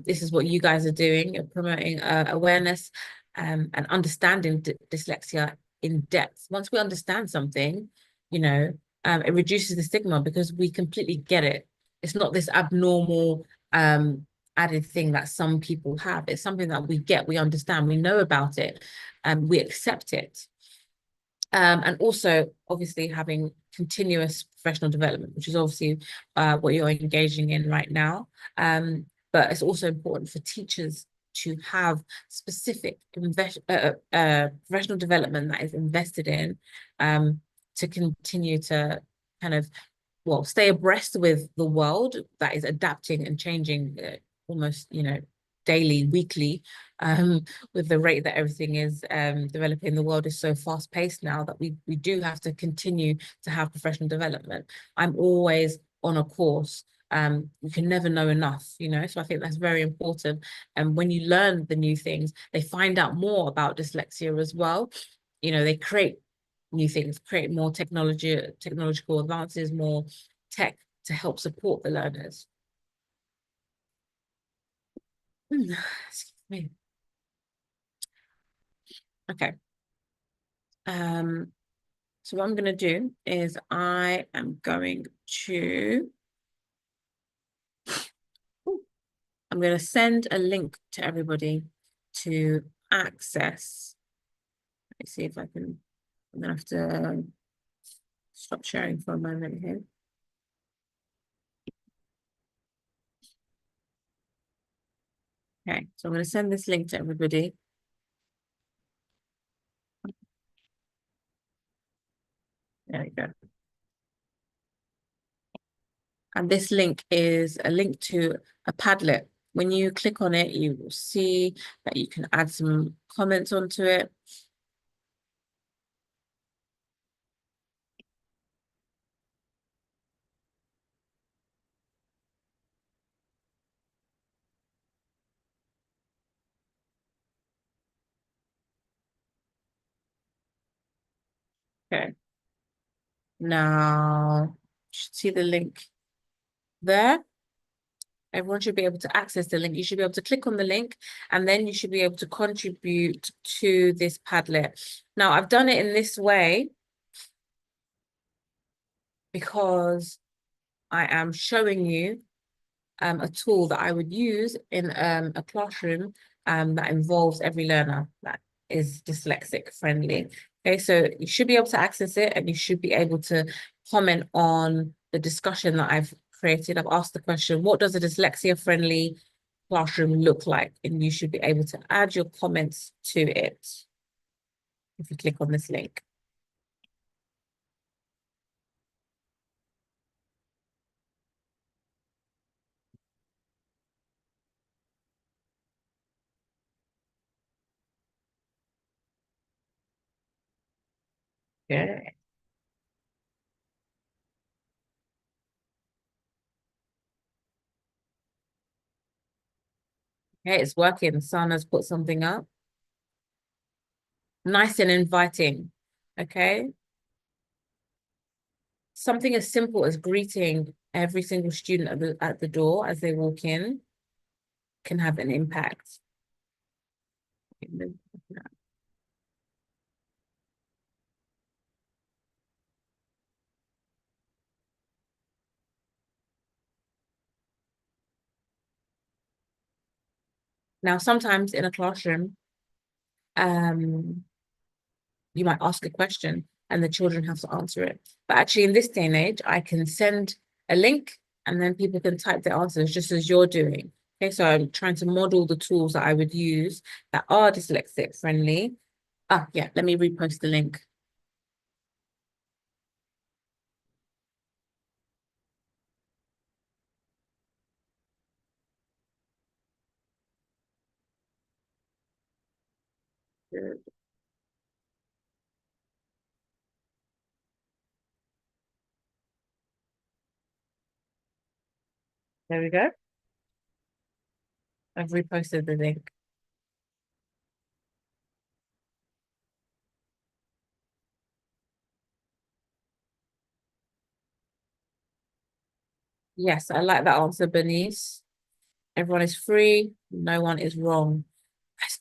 This is what you guys are doing. You're promoting awareness and understanding dyslexia in depth. Once we understand something, you know, it reduces the stigma, because we completely get it. It's not this abnormal added thing that some people have. It's something that we get, we understand, we know about it, and we accept it. And also, obviously, having continuous professional development, which is obviously what you're engaging in right now. But it's also important for teachers to have specific professional development that is invested in, to continue to kind of, well, stay abreast with the world that is adapting and changing almost, you know, daily, weekly, with the rate that everything is developing. The world is so fast paced now that we do have to continue to have professional development. I'm always on a course. You can never know enough, you know, so I think that's very important. And when you learn the new things, they find out more about dyslexia as well. You know, they create new things, create more technological advances, more tech to help support the learners. Excuse me. Okay. So what I'm going to do is I am going to send a link to everybody to access. Let me see if I can. I'm going to have to stop sharing for a moment here. Okay, so I'm going to send this link to everybody. There we go. And this link is a link to a Padlet. When you click on it, you will see that you can add some comments onto it. Okay. Now, you should see the link there. Everyone should be able to access the link. You should be able to click on the link, and then you should be able to contribute to this Padlet. Now, I've done it in this way because I am showing you a tool that I would use in a classroom that involves every learner that is dyslexic friendly. Okay, so you should be able to access it, and you should be able to comment on the discussion that I've created. I've asked the question, what does a dyslexia-friendly classroom look like? And you should be able to add your comments to it if you click on this link. Okay. Okay, it's working. Sana's put something up. Nice and inviting. Okay. Something as simple as greeting every single student at the door as they walk in can have an impact. Now, sometimes in a classroom, you might ask a question and the children have to answer it. But actually, in this day and age, I can send a link and then people can type their answers just as you're doing. Okay, so I'm trying to model the tools that I would use that are dyslexic friendly. Yeah, let me repost the link. Good. There we go. I've reposted the link. Yes, I like that answer, Bernice. Everyone is free, no one is wrong.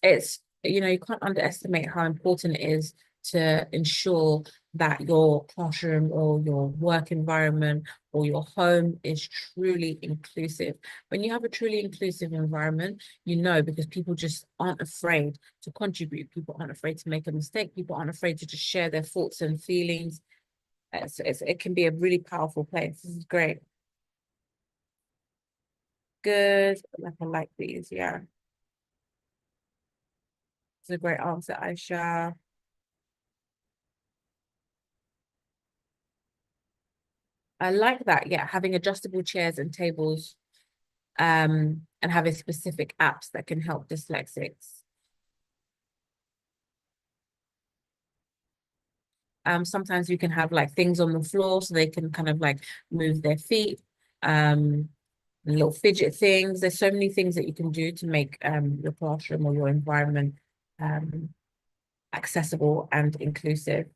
It's, you know, you can't underestimate how important it is to ensure that your classroom or your work environment or your home is truly inclusive. When you have a truly inclusive environment, you know, because people just aren't afraid to contribute. People aren't afraid to make a mistake. People aren't afraid to just share their thoughts and feelings. It can be a really powerful place. This is great. Good. I like these, yeah. It's a great answer, Aisha. I like that. Yeah, having adjustable chairs and tables, and having specific apps that can help dyslexics. Sometimes you can have like things on the floor so they can kind of like move their feet, little fidget things. There's so many things that you can do to make your classroom or your environment accessible and inclusive.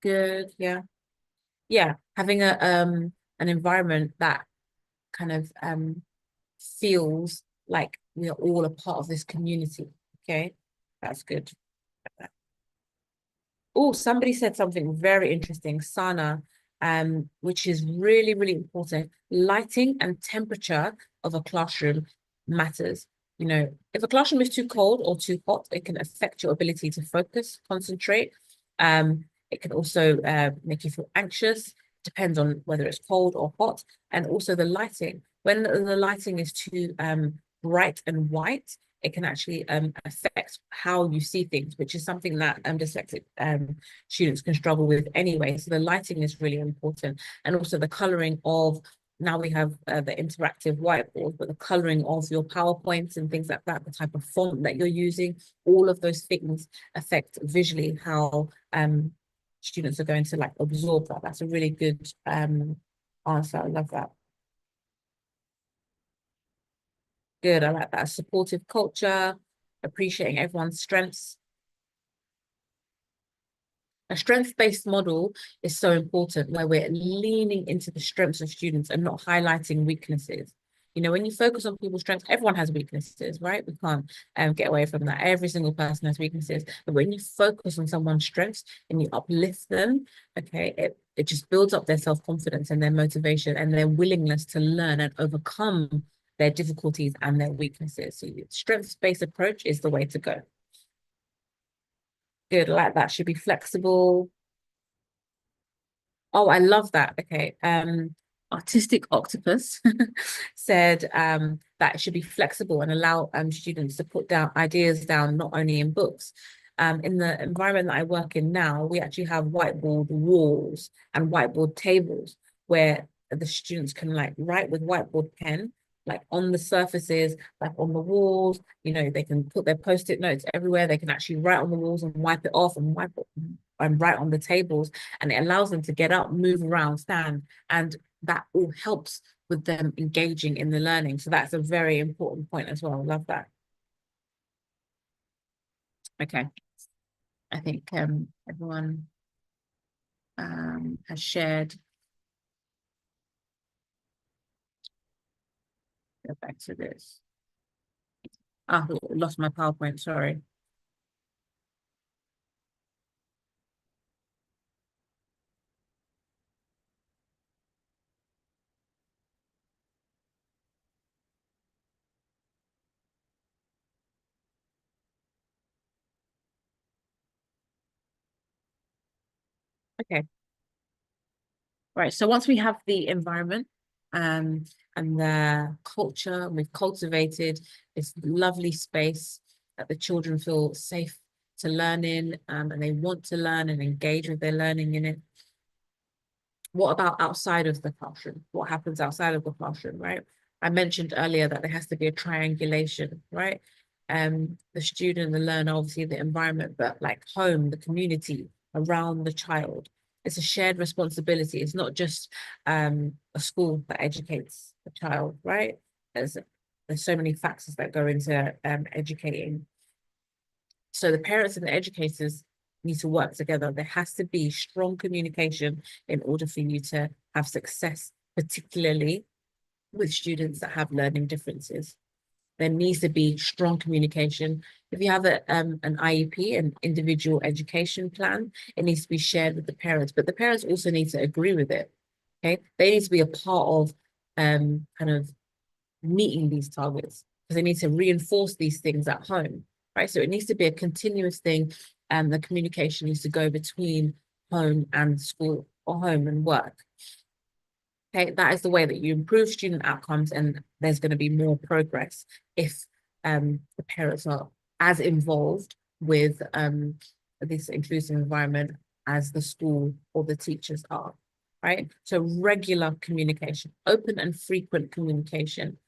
Good, yeah. Yeah, having an environment that kind of feels like we are all a part of this community. Okay, that's good. Oh, somebody said something very interesting, Sana, which is really, really important. Lighting and temperature of a classroom matters. You know, if a classroom is too cold or too hot, it can affect your ability to focus, concentrate. It can also make you feel anxious, depends on whether it's cold or hot, and also the lighting. When the lighting is too bright and white, it can actually affect how you see things, which is something that dyslexic students can struggle with anyway. So the lighting is really important. And also the coloring of, now we have the interactive whiteboard, but the coloring of your PowerPoints and things like that, the type of font that you're using, all of those things affect visually how students are going to like absorb that. That's a really good answer. I love that. Good, I like that. Supportive culture, appreciating everyone's strengths. A strength-based model is so important, where we're leaning into the strengths of students and not highlighting weaknesses. You know, when you focus on people's strengths, everyone has weaknesses, right? We can't get away from that. Every single person has weaknesses. But when you focus on someone's strengths and you uplift them, okay, it just builds up their self-confidence and their motivation and their willingness to learn and overcome their difficulties and their weaknesses. So strengths-based approach is the way to go. Good, like that. Should be flexible. Oh, I love that. Okay. Artistic Octopus said that it should be flexible and allow students to put down ideas down, not only in books. In the environment that I work in now, we actually have whiteboard walls and whiteboard tables where the students can like write with whiteboard pen like on the surfaces, like on the walls. You know, they can put their post-it notes everywhere. They can actually write on the walls and wipe it off and wipe it and write on the tables. And it allows them to get up, move around, stand. And that all helps with them engaging in the learning. So that's a very important point as well. I love that. Okay. I think everyone has shared. Go back to this. Ah, I lost my PowerPoint, sorry. Okay. Right, so once we have the environment and the culture, we've cultivated this lovely space that the children feel safe to learn in, and they want to learn and engage with their learning in it. What about outside of the classroom? What happens outside of the classroom, right? I mentioned earlier that there has to be a triangulation, right? The student, the learner, obviously the environment, but like home, the community around the child. It's a shared responsibility. It's not just a school that educates the child, right? There's so many factors that go into educating. So the parents and the educators need to work together. There has to be strong communication in order for you to have success, particularly with students that have learning differences. There needs to be strong communication. If you have an IEP, an individual education plan, it needs to be shared with the parents, but the parents also need to agree with it. Okay, they need to be a part of kind of meeting these targets, because they need to reinforce these things at home, right? So it needs to be a continuous thing, and the communication needs to go between home and school, or home and work. Okay, that is the way that you improve student outcomes, and there's going to be more progress if the parents are as involved with this inclusive environment as the school or the teachers are, right? So regular communication, open and frequent communication.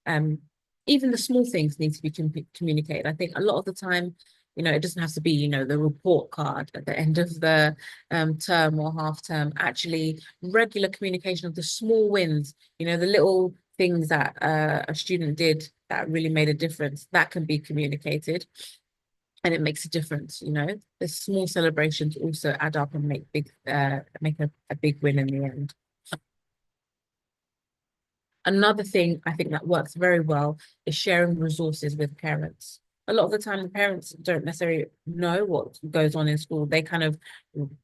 Even the small things need to be communicated. I think a lot of the time, you know, it doesn't have to be, you know, the report card at the end of the term or half term. Actually, regular communication of the small wins, you know, the little things that a student did that really made a difference, that can be communicated, and it makes a difference. You know, the small celebrations also add up and make a big win in the end. Another thing I think that works very well is sharing resources with parents. A lot of the time, the parents don't necessarily know what goes on in school. They kind of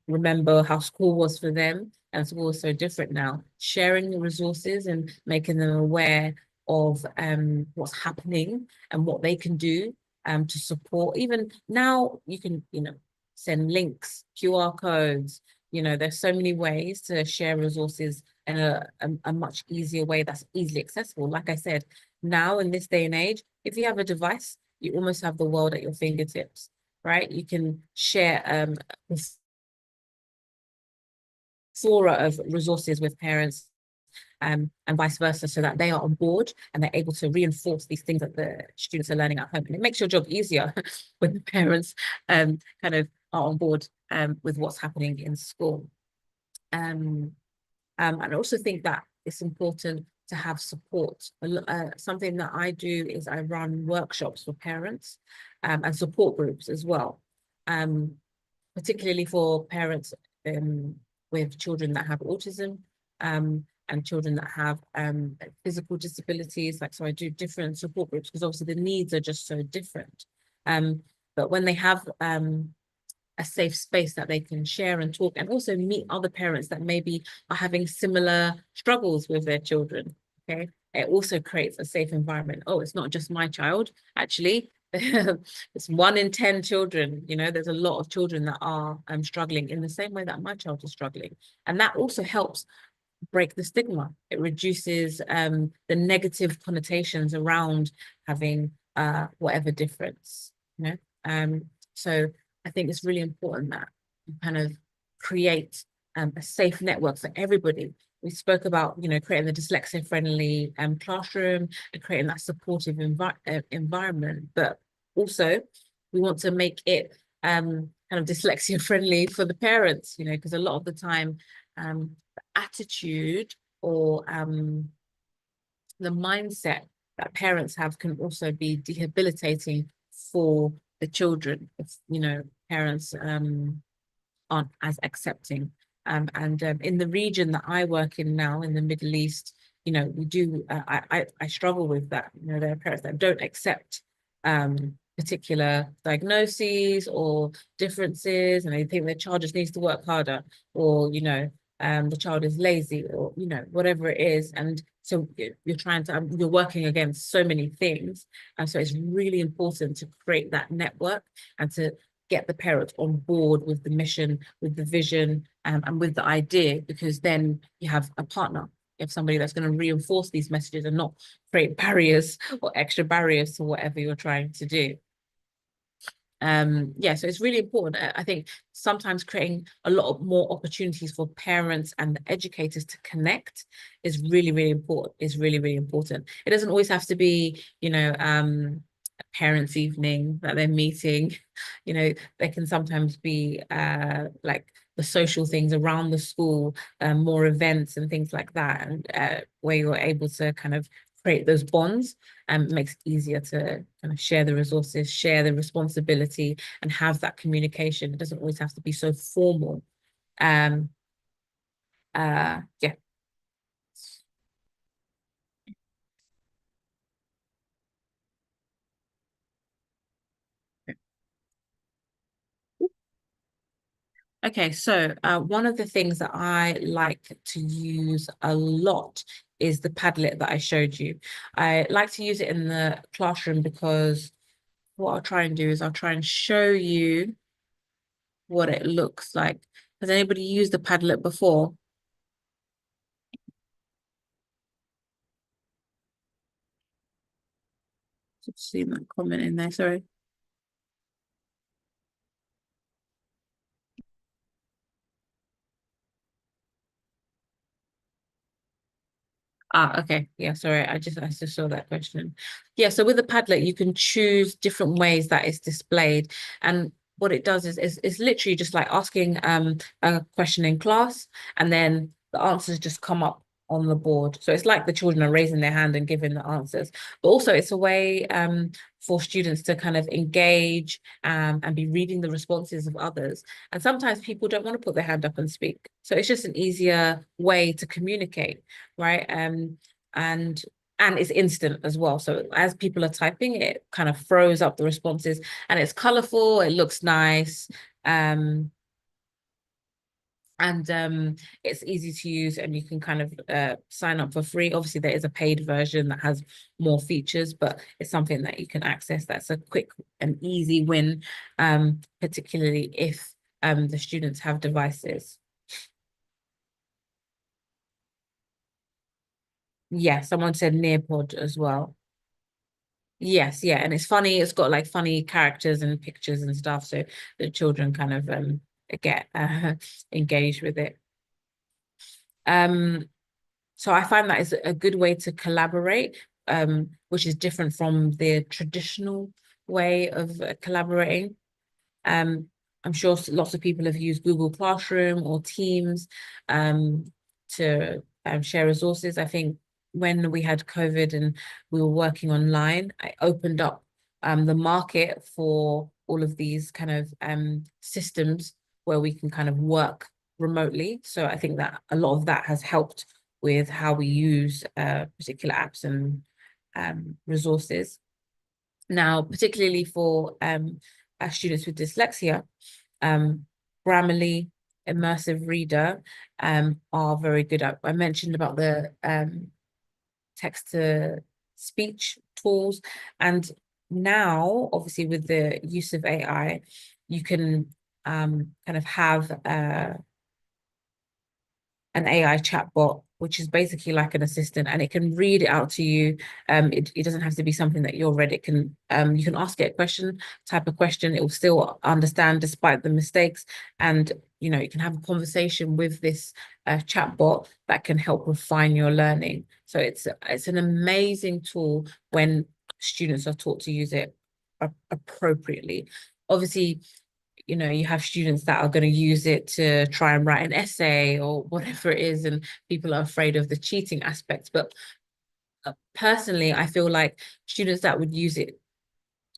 remember how school was for them, and school is so different now. Sharing the resources and making them aware of what's happening and what they can do to support. Even now, you can, you know, send links, QR codes. You know, there's so many ways to share resources in a much easier way that's easily accessible. Like I said, now in this day and age, if you have a device, you almost have the world at your fingertips, right? You can share a plethora of resources with parents and vice versa, so that they are on board and they're able to reinforce these things that the students are learning at home. And it makes your job easier when the parents kind of are on board with what's happening in school. And I also think that it's important to have support. Something that I do is I run workshops for parents and support groups as well, particularly for parents with children that have autism and children that have physical disabilities. Like, so I do different support groups because obviously the needs are just so different. But when they have a safe space that they can share and talk, and also meet other parents that maybe are having similar struggles with their children, okay? It also creates a safe environment. Oh, it's not just my child, actually. It's 1 in 10 children. You know, there's a lot of children that are struggling in the same way that my child is struggling. And that also helps break the stigma. It reduces the negative connotations around having whatever difference, you know? So I think it's really important that you kind of create a safe network for everybody. we spoke about, you know, creating the dyslexia-friendly classroom and creating that supportive environment, but also we want to make it kind of dyslexia-friendly for the parents, you know, because a lot of the time the attitude or the mindset that parents have can also be debilitating for the children if, you know, parents aren't as accepting. In the region that I work in now, in the Middle East, you know, we do, I struggle with that. You know, there are parents that don't accept particular diagnoses or differences, and they think their child just needs to work harder, or, you know, the child is lazy, or, you know, whatever it is. And so you're trying to, you're working against so many things. And so it's really important to create that network and to get the parents on board with the mission, with the vision, and with the idea, because then you have a partner. You have somebody that's going to reinforce these messages and not create barriers or extra barriers to whatever you're trying to do. Yeah, so it's really important. I think sometimes creating a lot more opportunities for parents and the educators to connect is really, really important. It's really, really important. It doesn't always have to be, you know, a parents' evening that they're meeting. You know, there can sometimes be like the social things around the school, more events and things like that, and where you're able to kind of create those bonds, and makes it easier to kind of share the resources, share the responsibility, and have that communication. It doesn't always have to be so formal. Yeah. Okay, so one of the things that I like to use a lot is the Padlet that I showed you. I like to use it in the classroom because what I'll try and do is I'll try and show you what it looks like. Has anybody used the Padlet before? Just see that comment in there, sorry. Ah, okay. Yeah, sorry. I just saw that question. Yeah, so with the Padlet, you can choose different ways that it's displayed. And what it does is it's literally just like asking a question in class, and then the answers just come up on the board. So it's like the children are raising their hand and giving the answers. But also it's a way for students to kind of engage and be reading the responses of others. And sometimes people don't want to put their hand up and speak. So it's just an easier way to communicate, right? And it's instant as well. So as people are typing, it kind of throws up the responses, and it's colorful, it looks nice. It's easy to use, and you can kind of sign up for free. Obviously, there is a paid version that has more features, but it's something that you can access. That's a quick and easy win, particularly if the students have devices. Yeah, someone said Nearpod as well. Yes, yeah, and it's funny. It's got like funny characters and pictures and stuff, so the children kind of get engaged with it. So I find that is a good way to collaborate, which is different from the traditional way of collaborating. I'm sure lots of people have used Google Classroom or Teams to share resources. I think when we had COVID and we were working online, I opened up the market for all of these kind of systems where we can kind of work remotely. So I think that a lot of that has helped with how we use particular apps and resources. Now, particularly for students with dyslexia, Grammarly, Immersive Reader are very good at. I mentioned about the text-to-speech tools, and now, obviously, with the use of AI, you can kind of have an AI chatbot which is basically like an assistant, and it can read it out to you. It doesn't have to be something that you're read. It can you can ask it a question, type of question, it will still understand despite the mistakes. And you know, you can have a conversation with this chatbot that can help refine your learning. So it's an amazing tool when students are taught to use it appropriately. Obviously, you know, you have students that are going to use it to try and write an essay or whatever it is, and people are afraid of the cheating aspects. But personally, I feel like students that would use it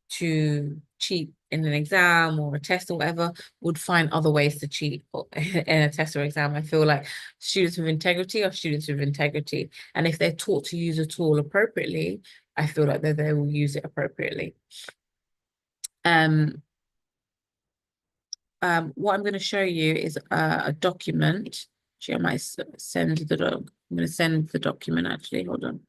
to cheat in an exam or a test or whatever would find other ways to cheat in a test or exam. I feel like students with integrity are students with integrity. And if they're taught to use a tool appropriately, I feel like they will use it appropriately. What I'm going to show you is a document. Actually, I might send the doc. I'm going to send the document actually. Hold on.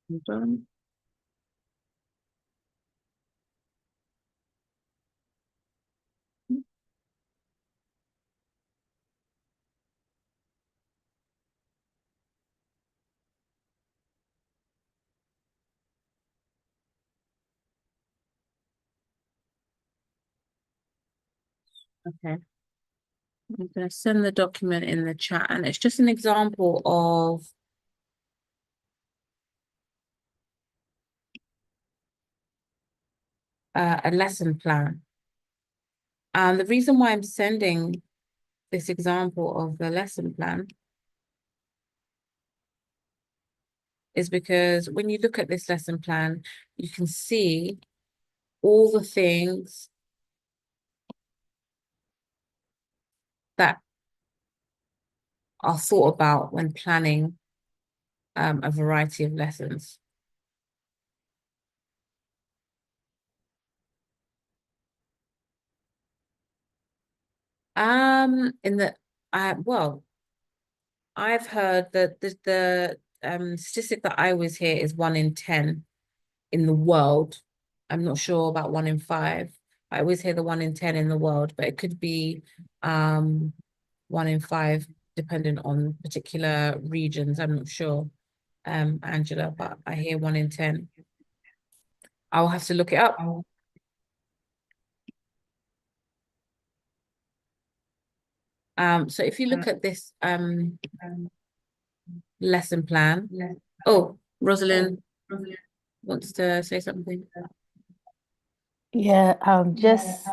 Hold on. Okay. I'm going to send the document in the chat, and it's just an example of a lesson plan. And the reason why I'm sending this example of the lesson plan is because when you look at this lesson plan, you can see all the things that are thought about when planning a variety of lessons. Well, I've heard that the statistic that I always hear is 1 in 10 in the world. I'm not sure about 1 in 5. I always hear the 1 in 10 in the world, but it could be 1 in 5 depending on particular regions. I'm not sure, Angela, but I hear 1 in 10. I'll have to look it up. So if you look at this lesson plan. Oh, Rosalind wants to say something. Yeah, just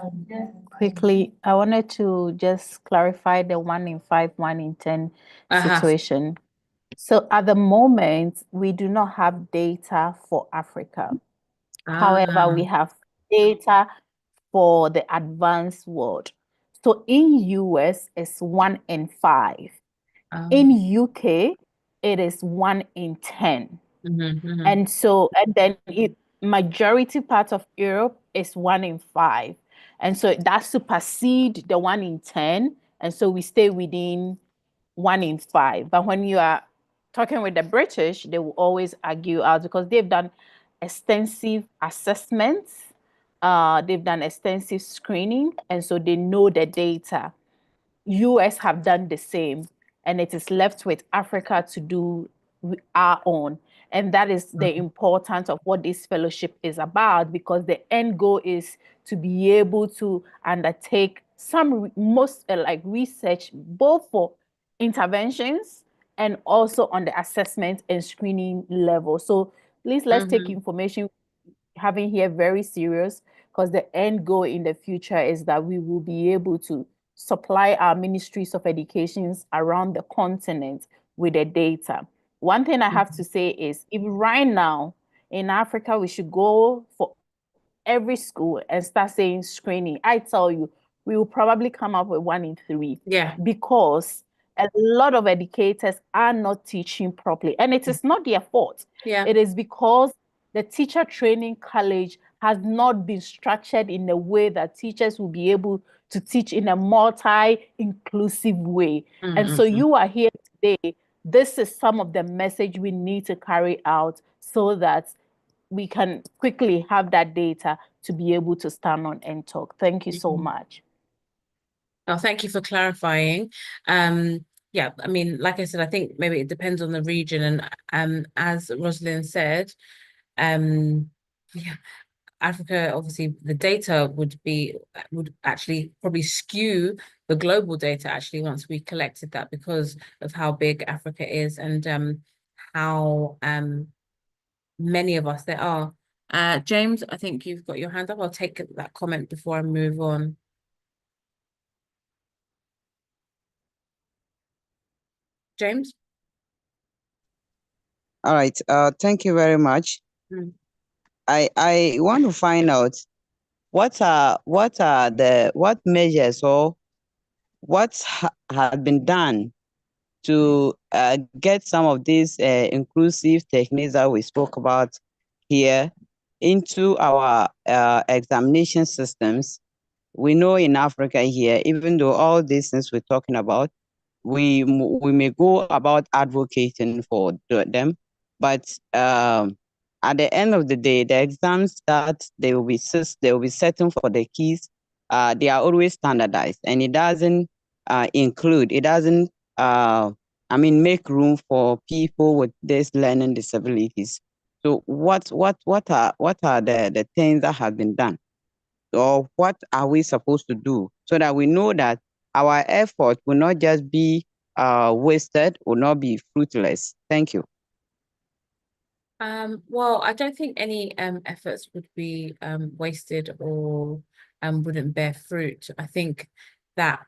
quickly, I wanted to just clarify the 1 in 5, 1 in 10 situation. So at the moment, we do not have data for Africa. However, we have data for the advanced world. So in US, it's 1 in 5. In UK, it is 1 in 10. And so, and then majority part of Europe is 1 in 5. And so that supersedes the 1 in 10. And so we stay within 1 in 5. But when you are talking with the British, they will always argue out because they've done extensive assessments. They've done extensive screening. And so they know the data. US have done the same. And it is left with Africa to do our own. And that is the importance of what this fellowship is about, because the end goal is to be able to undertake some like research, both for interventions and also on the assessment and screening level. So please, let's take information having here very serious, because the end goal in the future is that we will be able to supply our ministries of educations around the continent with the data. One thing I have to say is, if right now in Africa, we should go for every school and start saying screening, I tell you, we will probably come up with 1 in 3. Yeah. Because a lot of educators are not teaching properly. And it is not their fault. Yeah. It is because the teacher training college has not been structured in a way that teachers will be able to teach in a multi-inclusive way. And so you are here today. This is some of the message we need to carry out so that we can quickly have that data to be able to stand on and talk. Thank you so much. Oh, thank you for clarifying. Yeah, I mean, like I said, I think maybe it depends on the region. And as Rosalind said, yeah, Africa, obviously the data would actually probably skew the global data actually once we collected that because of how big Africa is and how many of us there are. James, I think you've got your hand up. I'll take that comment before I move on. James? All right. Thank you very much. I want to find out what measures or what had been done to get some of these inclusive techniques that we spoke about here into our examination systems. We know in Africa here, even though all these things we're talking about, we may go about advocating for them, but at the end of the day, the exams that they will be setting for the keys, they are always standardized, and it doesn't make room for people with these learning disabilities. So what are the things that have been done, or what are we supposed to do so that we know that our effort will not just be wasted, will not be fruitless? Thank you. Well, I don't think any efforts would be wasted or wouldn't bear fruit. I think that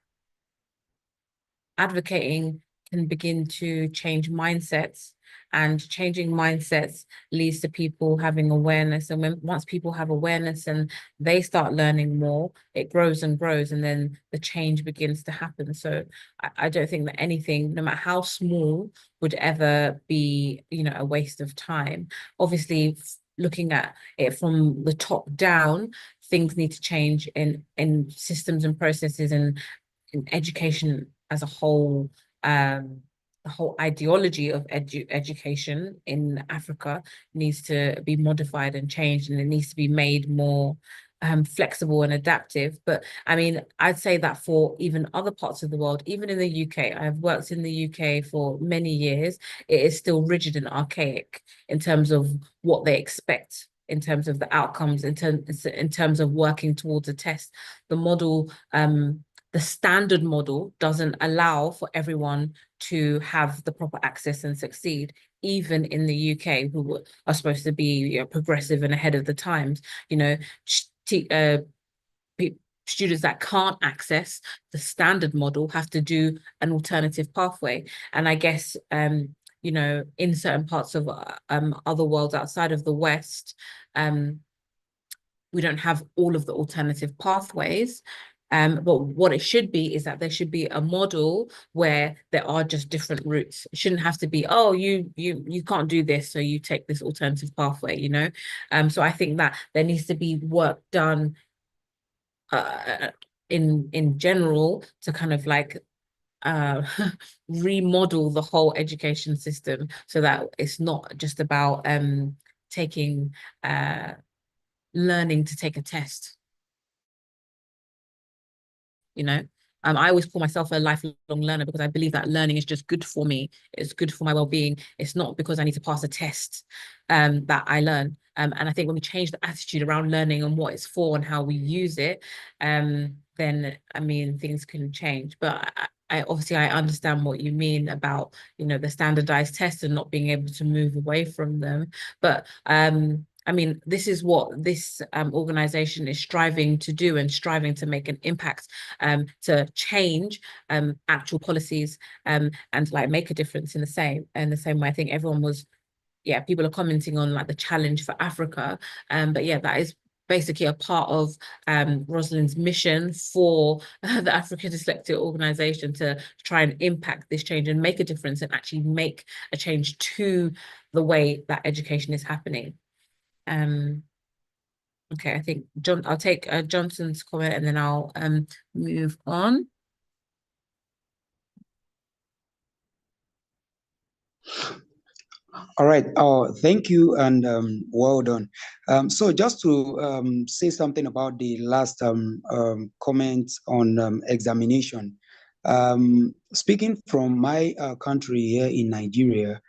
advocating can begin to change mindsets, and changing mindsets leads to people having awareness. And once people have awareness and they start learning more, it grows and grows, and then the change begins to happen. So I don't think that anything, no matter how small, would ever be, a waste of time. Obviously, looking at it from the top down, things need to change in systems and processes and in education as a whole. The whole ideology of education in Africa needs to be modified and changed, and it needs to be made more flexible and adaptive. But I mean, I'd say that for even other parts of the world, even in the UK, I've worked in the UK for many years, it is still rigid and archaic in terms of what they expect, in terms of the outcomes, in terms of working towards a test. The model, the standard model doesn't allow for everyone to have the proper access and succeed, even in the UK, who are supposed to be progressive and ahead of the times. Students that can't access the standard model have to do an alternative pathway. And I guess, in certain parts of other worlds outside of the West, we don't have all of the alternative pathways. But what it should be is that there should be a model where there are just different routes. It shouldn't have to be, oh, you can't do this, so you take this alternative pathway, So I think that there needs to be work done in general to kind of like remodel the whole education system so that it's not just about taking learning to take a test. I always call myself a lifelong learner because I believe that learning is just good for me. It's good for my well-being. It's not because I need to pass a test that I learn. And I think when we change the attitude around learning and what it's for and how we use it, then, I mean, things can change. But I obviously understand what you mean about, the standardized tests and not being able to move away from them. But I mean, this is what this organization is striving to do and striving to make an impact, to change actual policies and like make a difference in the same way. I think everyone was, people are commenting on like the challenge for Africa. But yeah, that is basically a part of Rosalind's mission for the African Dyslexia organization to try and impact this change and make a difference and actually make a change to the way that education is happening. Okay, I think I'll take Johnson's comment and then I'll move on. All right. Thank you and well done. So just to say something about the last comment on examination. Speaking from my country here in Nigeria,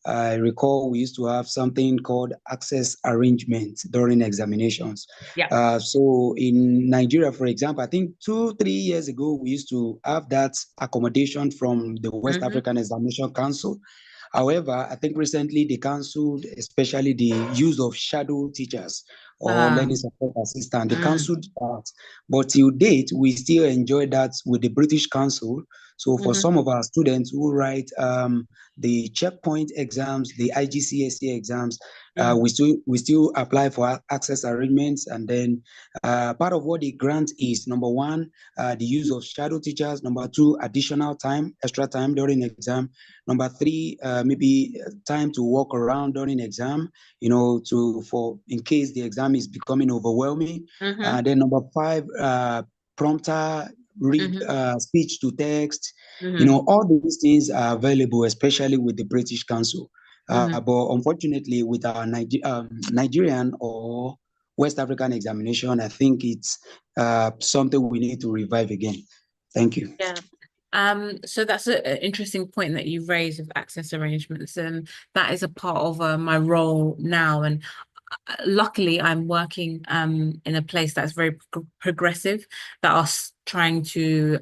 I recall we used to have something called access arrangement during examinations. Yeah. So in Nigeria, for example, I think 2-3 years ago, we used to have that accommodation from the West African Examination Council. However, I think recently they cancelled, especially the use of shadow teachers or learning support assistant. They cancelled that. But till date, we still enjoy that with the British Council. So for some of our students who write the checkpoint exams, the IGCSE exams, we still apply for access arrangements. And then part of what the grant is, number one, the use of shadow teachers. Number two, additional time, extra time during exam. Number three, maybe time to walk around during exam, you know, for in case the exam is becoming overwhelming. Then number five, prompter, read speech to text. You know, all these things are available, especially with the British Council. But unfortunately, with our Nigerian or West African examination, I think it's something we need to revive again. Thank you. Yeah. So that's an interesting point that you raised with access arrangements, and that is a part of my role now. And luckily, I'm working in a place that's very progressive, that are trying to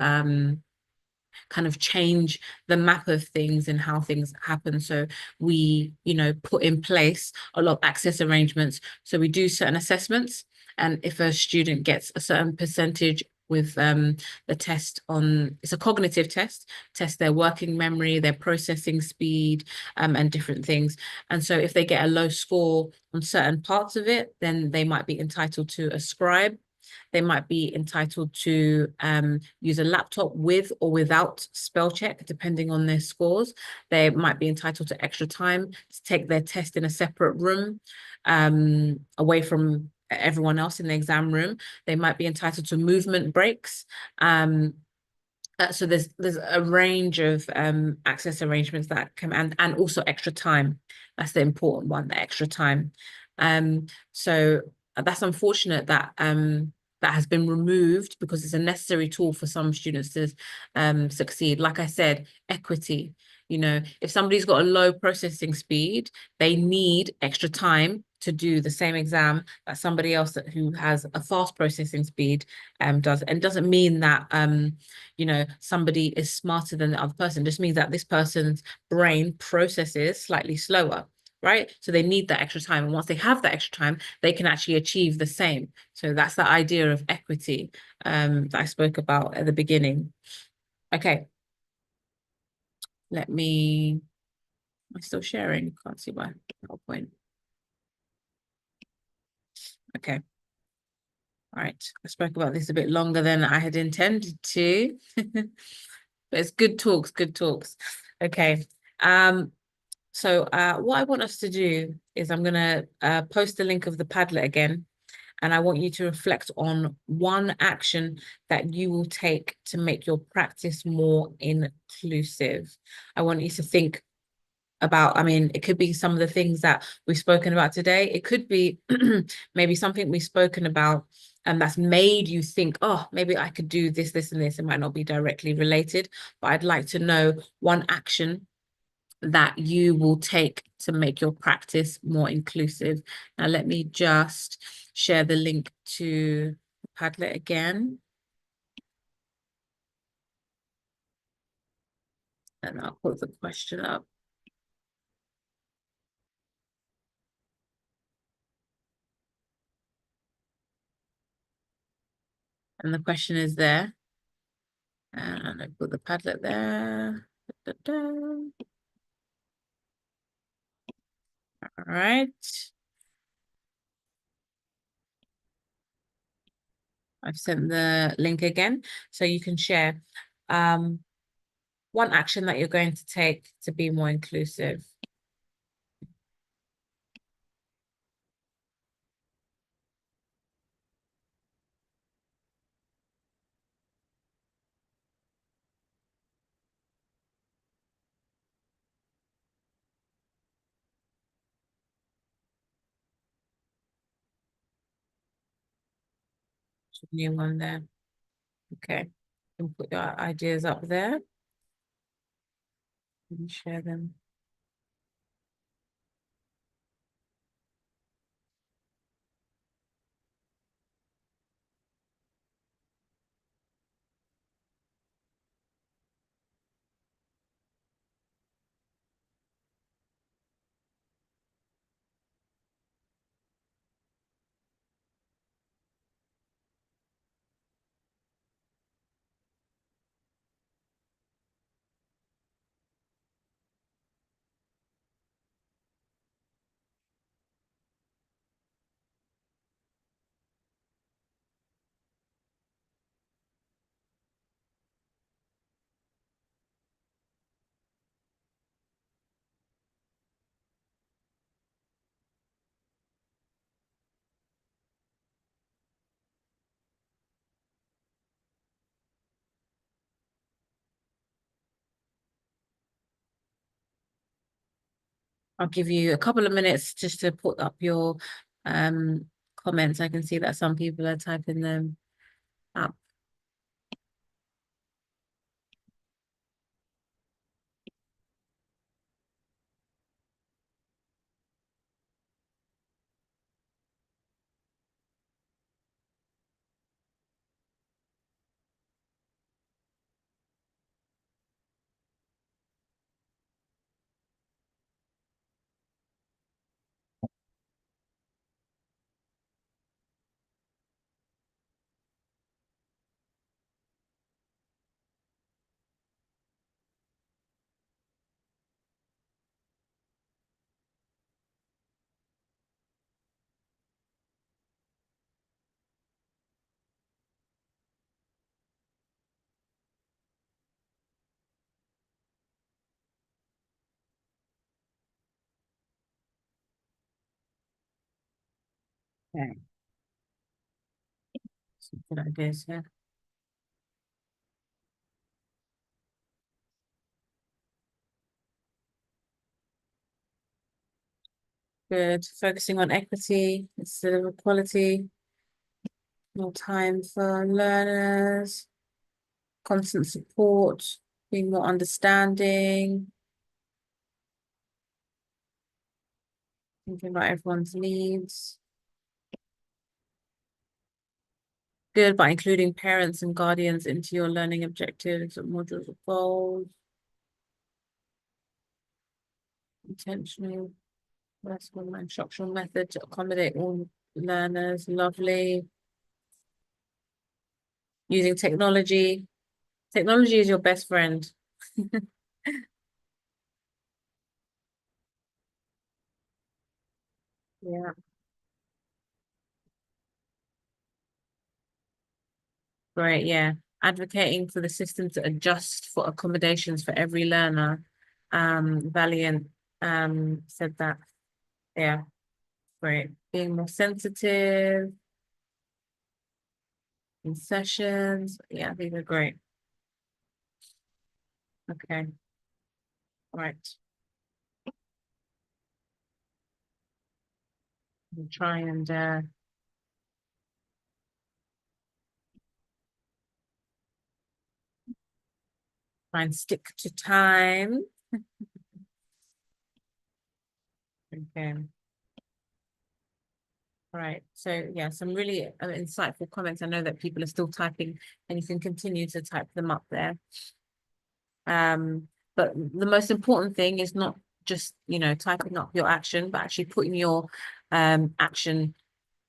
kind of change the map of things and how things happen. So we, you know, put in place a lot of access arrangements. So we do certain assessments, and if a student gets a certain percentage with the test on, it's a cognitive test their working memory, their processing speed, and different things. And so if they get a low score on certain parts of it, then they might be entitled to a scribe. They might be entitled to use a laptop with or without spell check, depending on their scores. They might be entitled to extra time to take their test in a separate room, away from everyone else in the exam room. They might be entitled to movement breaks. So there's a range of access arrangements that can, and also extra time. That's the important one, the extra time. So that's unfortunate that that has been removed, because it's a necessary tool for some students to succeed. Like I said, equity. You know, if somebody's got a low processing speed, they need extra time to do the same exam that somebody else who has a fast processing speed does. And doesn't mean that you know, somebody is smarter than the other person. It just means that this person's brain processes slightly slower, right? So they need that extra time. And once they have that extra time, they can actually achieve the same. So that's the idea of equity that I spoke about at the beginning. Okay. Am I still sharing? Can't see my PowerPoint. Okay. All right. I spoke about this a bit longer than I had intended to. But it's good talks, good talks. Okay. So what I want us to do is I'm going to post the link of the Padlet again, and I want you to reflect on one action that you will take to make your practice more inclusive. I want you to think about, I mean, it could be some of the things that we've spoken about today. It could be maybe something we've spoken about and that's made you think, oh, maybe I could do this, this, and this. It might not be directly related, but I'd like to know one action that you will take to make your practice more inclusive. Now, let me just share the link to Padlet again. And I'll put the question up. And the question is there. And I put the Padlet there. Da, da, da. All right. I've sent the link again, so you can share one action that you're going to take to be more inclusive. New one there. Okay. You can put your ideas up there and share them. I'll give you a couple of minutes just to put up your comments. I can see that some people are typing them up. Okay. Some good ideas here. Good. Focusing on equity instead of equality. More time for learners. Constant support. Being more understanding. Thinking about everyone's needs. Good, by including parents and guardians into your learning objectives and modules of goals. Intentional, flexible and instructional method to accommodate all learners. Lovely. Using technology. Technology is your best friend. Yeah. Great, yeah. Advocating for the system to adjust for accommodations for every learner. Valiant said that. Yeah, great. Being more sensitive in sessions. Yeah, these are great. Okay. Right. We'll try and try and stick to time. Okay. Right. So yeah, some really insightful comments. I know that people are still typing, and you can continue to type them up there. But the most important thing is not just, you know, typing up your action, but actually putting your action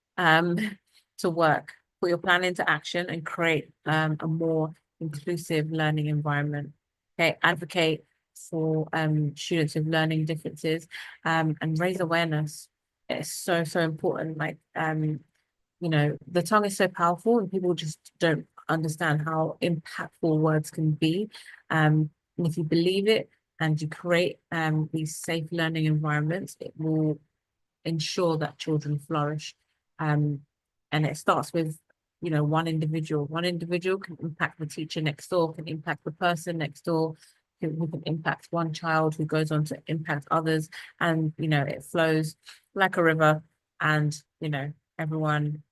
to work. Put your plan into action and create a more inclusive learning environment. Okay, advocate for students with learning differences and raise awareness. It's so important. Like you know, the tongue is so powerful and people just don't understand how impactful words can be. And if you believe it and you create these safe learning environments, it will ensure that children flourish. And it starts with, you know, one individual. One individual can impact the teacher next door, can impact the person next door, who can impact one child, who goes on to impact others. And, you know, it flows like a river and, you know, everyone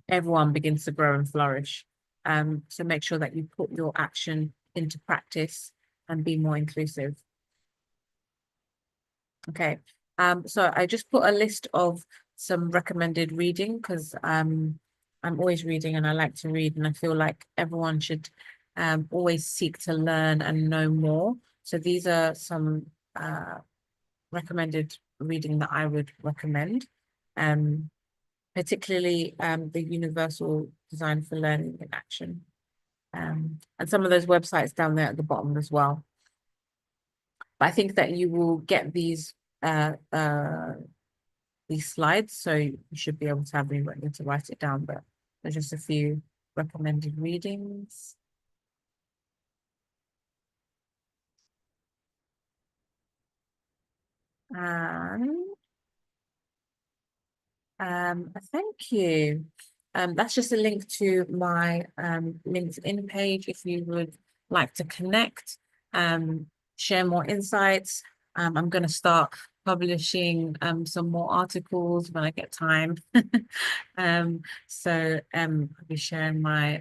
everyone begins to grow and flourish. So make sure that you put your action into practice and be more inclusive. Okay, so I just put a list of some recommended reading because I'm always reading and I like to read, and I feel like everyone should always seek to learn and know more. So these are some recommended reading that I would recommend, particularly the Universal Design for Learning in Action, and some of those websites down there at the bottom as well. But I think that you will get these slides, so you should be able to have rewritten to write it down, but there's just a few recommended readings. Thank you. That's just a link to my LinkedIn page if you would like to connect, share more insights. I'm going to start publishing some more articles when I get time. So I'll be sharing my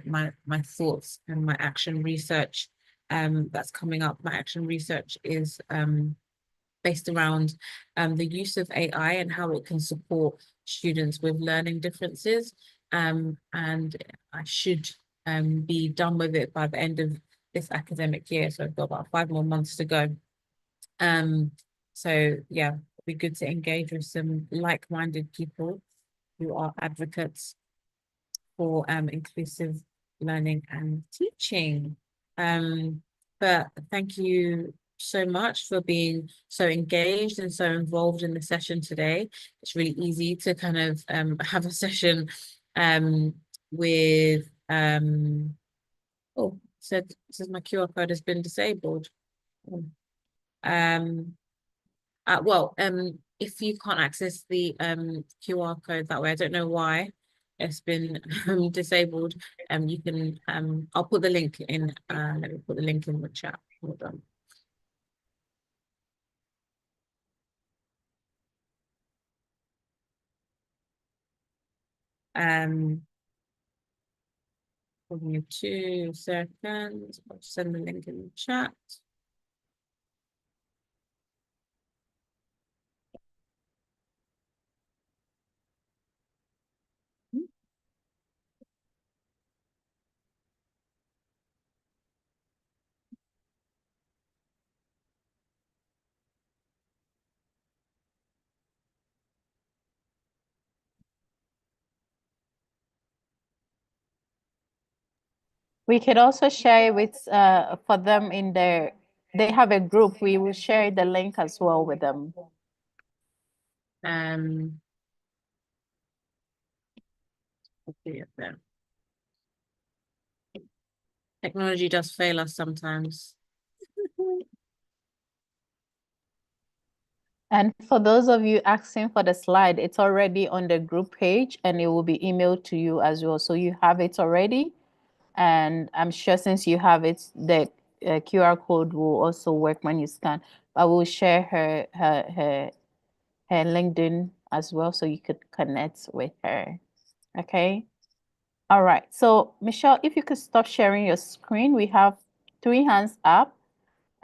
thoughts and my action research that's coming up. My action research is based around the use of AI and how it can support students with learning differences. And I should be done with it by the end of this academic year. So I've got about 5 more months to go. So yeah, it'd be good to engage with some like-minded people who are advocates for inclusive learning and teaching. But thank you so much for being so engaged and so involved in the session today. It's really easy to kind of have a session with oh, says my QR code has been disabled. Well, if you can't access the QR code that way, I don't know why it's been disabled. You can I'll put the link in. Let me put the link in the chat. Hold on. Give me 2 seconds. I'll send the link in the chat. We could also share it with for them in their, they have a group. We will share the link as well with them. Okay, there. Technology does fail us sometimes. And for those of you asking for the slide, it's already on the group page and it will be emailed to you as well. So you have it already. And I'm sure since you have it, the QR code will also work when you scan. I will share her LinkedIn as well so you could connect with her. Okay. All right. So Michelle, if you could stop sharing your screen, we have 3 hands up.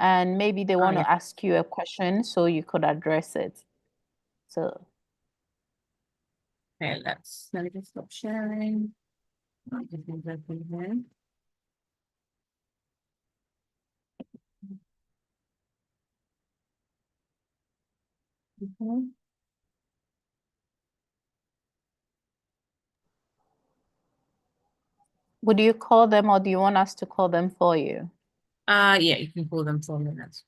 And maybe they want to ask you a question so you could address it. So okay, let me just stop sharing. would you call them or do you want us to call them for you? Yeah, you can call them for minutes.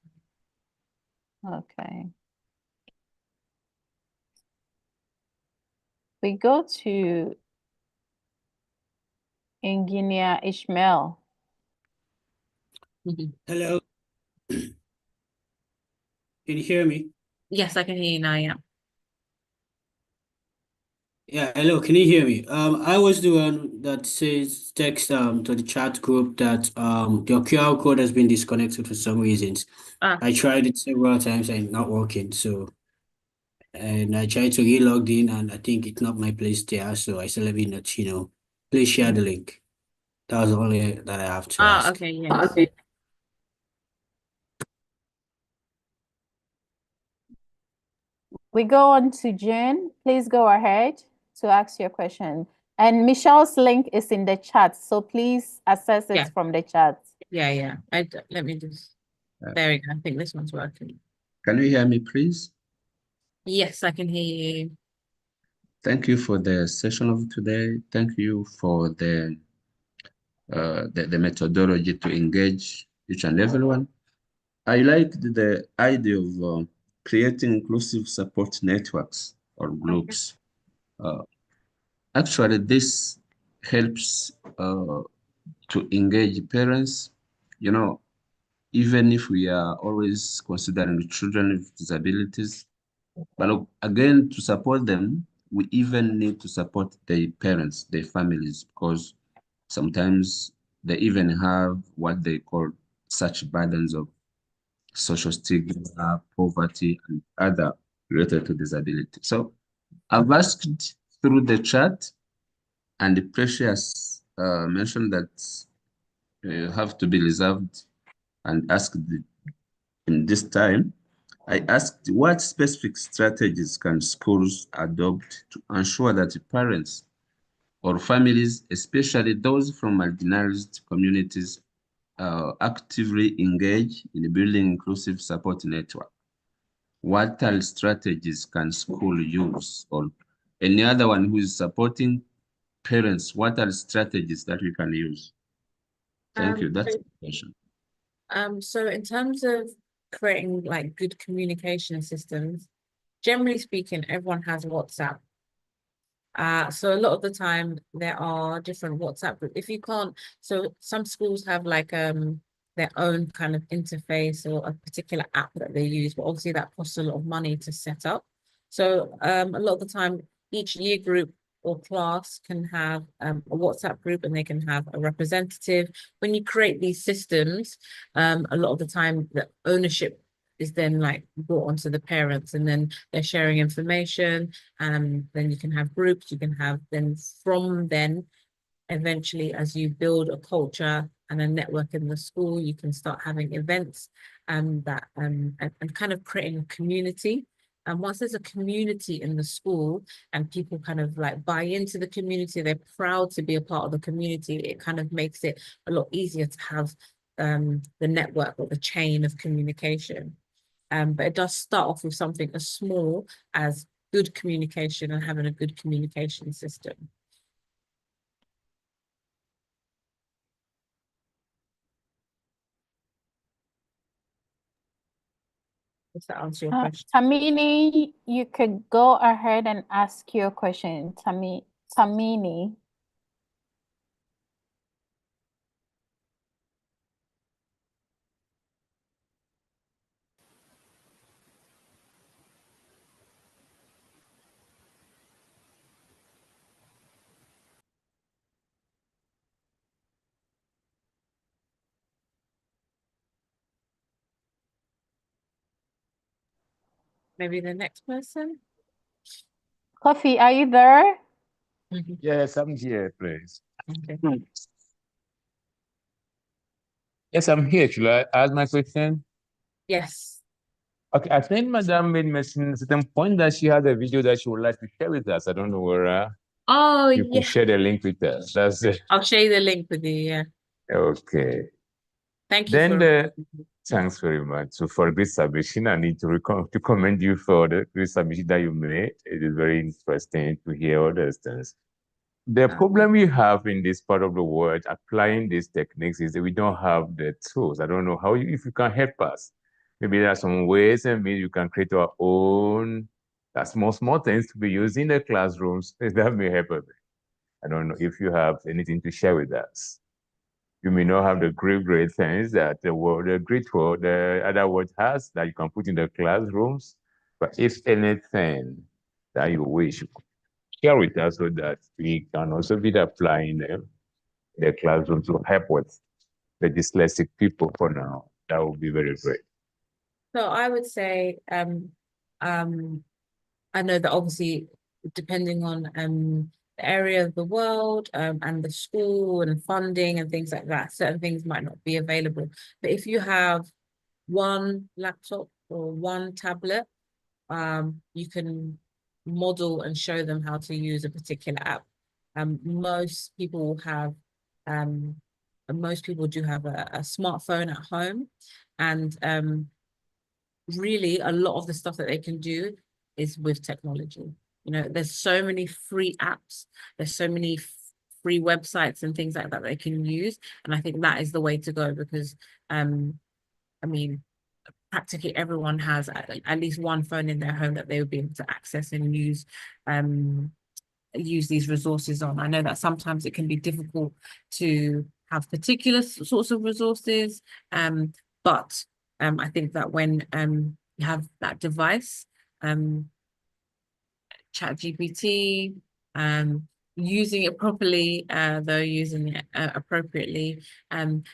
Okay. We go to Engineer Ishmael. Hello. Can you hear me? Yes, I can hear you now, yeah. Yeah, hello, can you hear me? I was the one that says text to the chat group that your QR code has been disconnected for some reasons. I tried it several times and not working, so and I tried to re-log in, and I think it knocked my place there. So I said, let me not, please share the link. That was the only that I have to ask. Okay, yes. Okay. We go on to Jen. Please go ahead to ask your question. And Michelle's link is in the chat, so please access it from the chat. Yeah. Let me just. There we go. I think this one's working. Can you hear me, please? Yes, I can hear you. Thank you for the session of today. Thank you for the methodology to engage each and everyone. I like the idea of creating inclusive support networks or groups. Actually, this helps to engage parents, even if we are always considering children with disabilities. But again, to support them, we even need to support their parents, their families, because sometimes they even have what they call such burdens of social stigma, poverty, and other related to disability. So I've asked through the chat, and Precious mentioned that you have to be reserved and asked in this time. I asked what specific strategies can schools adopt to ensure that parents or families, especially those from marginalized communities, actively engage in building inclusive support network. What are strategies can school use, or any other one who is supporting parents? What are strategies that we can use? Thank you. That's the question. So in terms of creating like good communication systems, generally speaking, everyone has WhatsApp. So a lot of the time there are different WhatsApp groups. If you can't, so some schools have like their own kind of interface or a particular app that they use, but obviously that costs a lot of money to set up. So a lot of the time each year group or class can have a WhatsApp group, and they can have a representative. When you create these systems, a lot of the time the ownership is then like brought onto the parents, and then they're sharing information. Then you can have groups, you can have then eventually, as you build a culture and a network in the school, you can start having events and kind of creating a community. And once there's a community in the school and people kind of like buy into the community, they're proud to be a part of the community, it kind of makes it a lot easier to have the network or the chain of communication. But it does start off with something as small as good communication and having a good communication system. Does that answer your question? Tamini, you could go ahead and ask your question. Tamini. Maybe the next person? Coffee, are you there? Yes, I'm here, please. Okay. Yes, I'm here. Should I ask my question? Yes. Okay, I think Madam made mention at a certain point that she had a video that she would like to share with us. I don't know where Oh, you could share the link with us. That's it. I'll share you the link with you, yeah. Okay. Thank you Then thanks very much. So for this submission, I need to commend you for the submission that you made. It is very interesting to hear all those things. The problem we have in this part of the world applying these techniques is that we don't have the tools. I don't know how if you can help us. Maybe there are some ways and maybe you can create our own small things to be used in the classrooms. That may help a bit. I don't know if you have anything to share with us. You may not have the great things that the other world has that you can put in the classrooms. But if anything that you wish you could share with us so that we can also be applying the classroom to help with the dyslexic people for now. That would be very great. So I would say, I know that obviously depending on the area of the world and the school and funding and things like that, certain things might not be available. But if you have one laptop or one tablet, you can model and show them how to use a particular app. Most people have most people do have a smartphone at home, and really a lot of the stuff that they can do is with technology. You know, there's so many free apps, there's so many free websites and things like that they can use, and I think that is the way to go, because I mean, practically everyone has at least one phone in their home that they would be able to access and use these resources on. I know that sometimes it can be difficult to have particular sorts of resources, but I think that when you have that device, ChatGPT, using it properly, though using it appropriately, and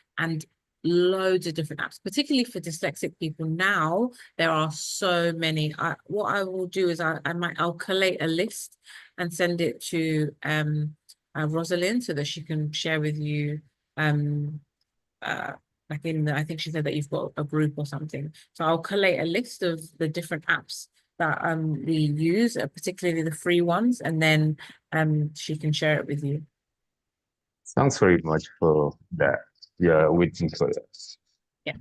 loads of different apps, particularly for dyslexic people. Now there are so many. What I will do is I'll collate a list and send it to Rosalind so that she can share with you like I think she said that you've got a group or something. So I'll collate a list of the different apps that we use, particularly the free ones, and then she can share it with you. Thanks very much for that. Yeah, waiting for that. Yeah.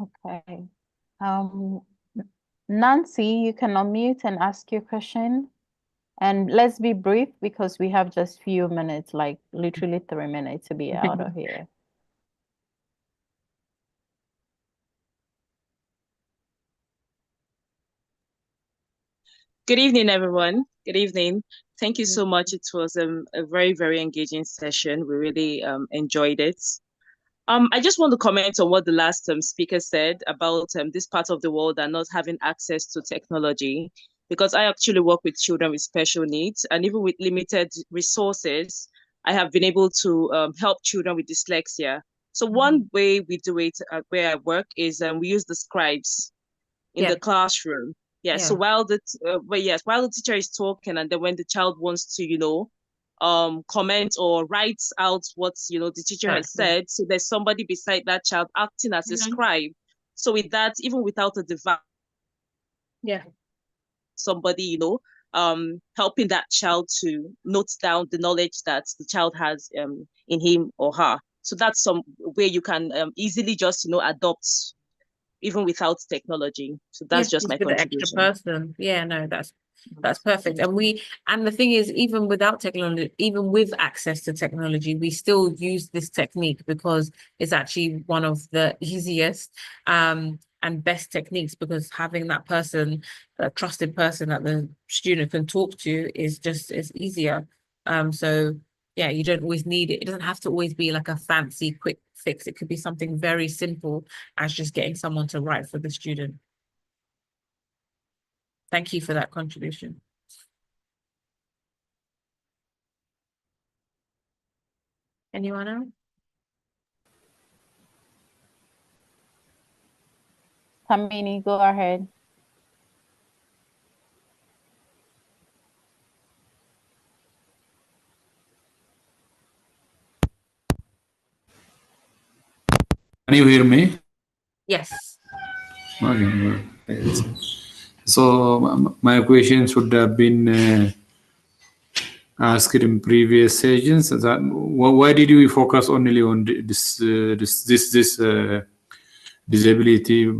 Okay. Nancy, you can unmute and ask your question. And let's be brief because we have just few minutes, like literally 3 minutes to be out of here. Good evening, everyone. Good evening. Thank you so much. It was a very, very engaging session. We really enjoyed it. I just want to comment on what the last speaker said about this part of the world and not having access to technology, because I actually work with children with special needs, and even with limited resources, I have been able to help children with dyslexia. So one way we do it where I work is we use the scribes in the classroom. Yeah. So while the teacher is talking, and then when the child wants to, comment or write out what the teacher has said, so there's somebody beside that child acting as a scribe. So with that, even without a device, somebody helping that child to note down the knowledge that the child has in him or her. So that's some way you can easily just adopt even without technology. So that's just my contribution. The extra person. Yeah, no, that's perfect. And the thing is, even without technology, even with access to technology, we still use this technique because it's actually one of the easiest and best techniques, because having that person, a trusted person that the student can talk to is easier. So yeah, you don't always need it. It doesn't have to always be like a fancy quick fix. It could be something very simple as just getting someone to write for the student. Thank you for that contribution. Anyone else? Kamini, go ahead. Can you hear me? Yes. Okay. So my question should have been asked in previous sessions. That why did we focus only on this disability?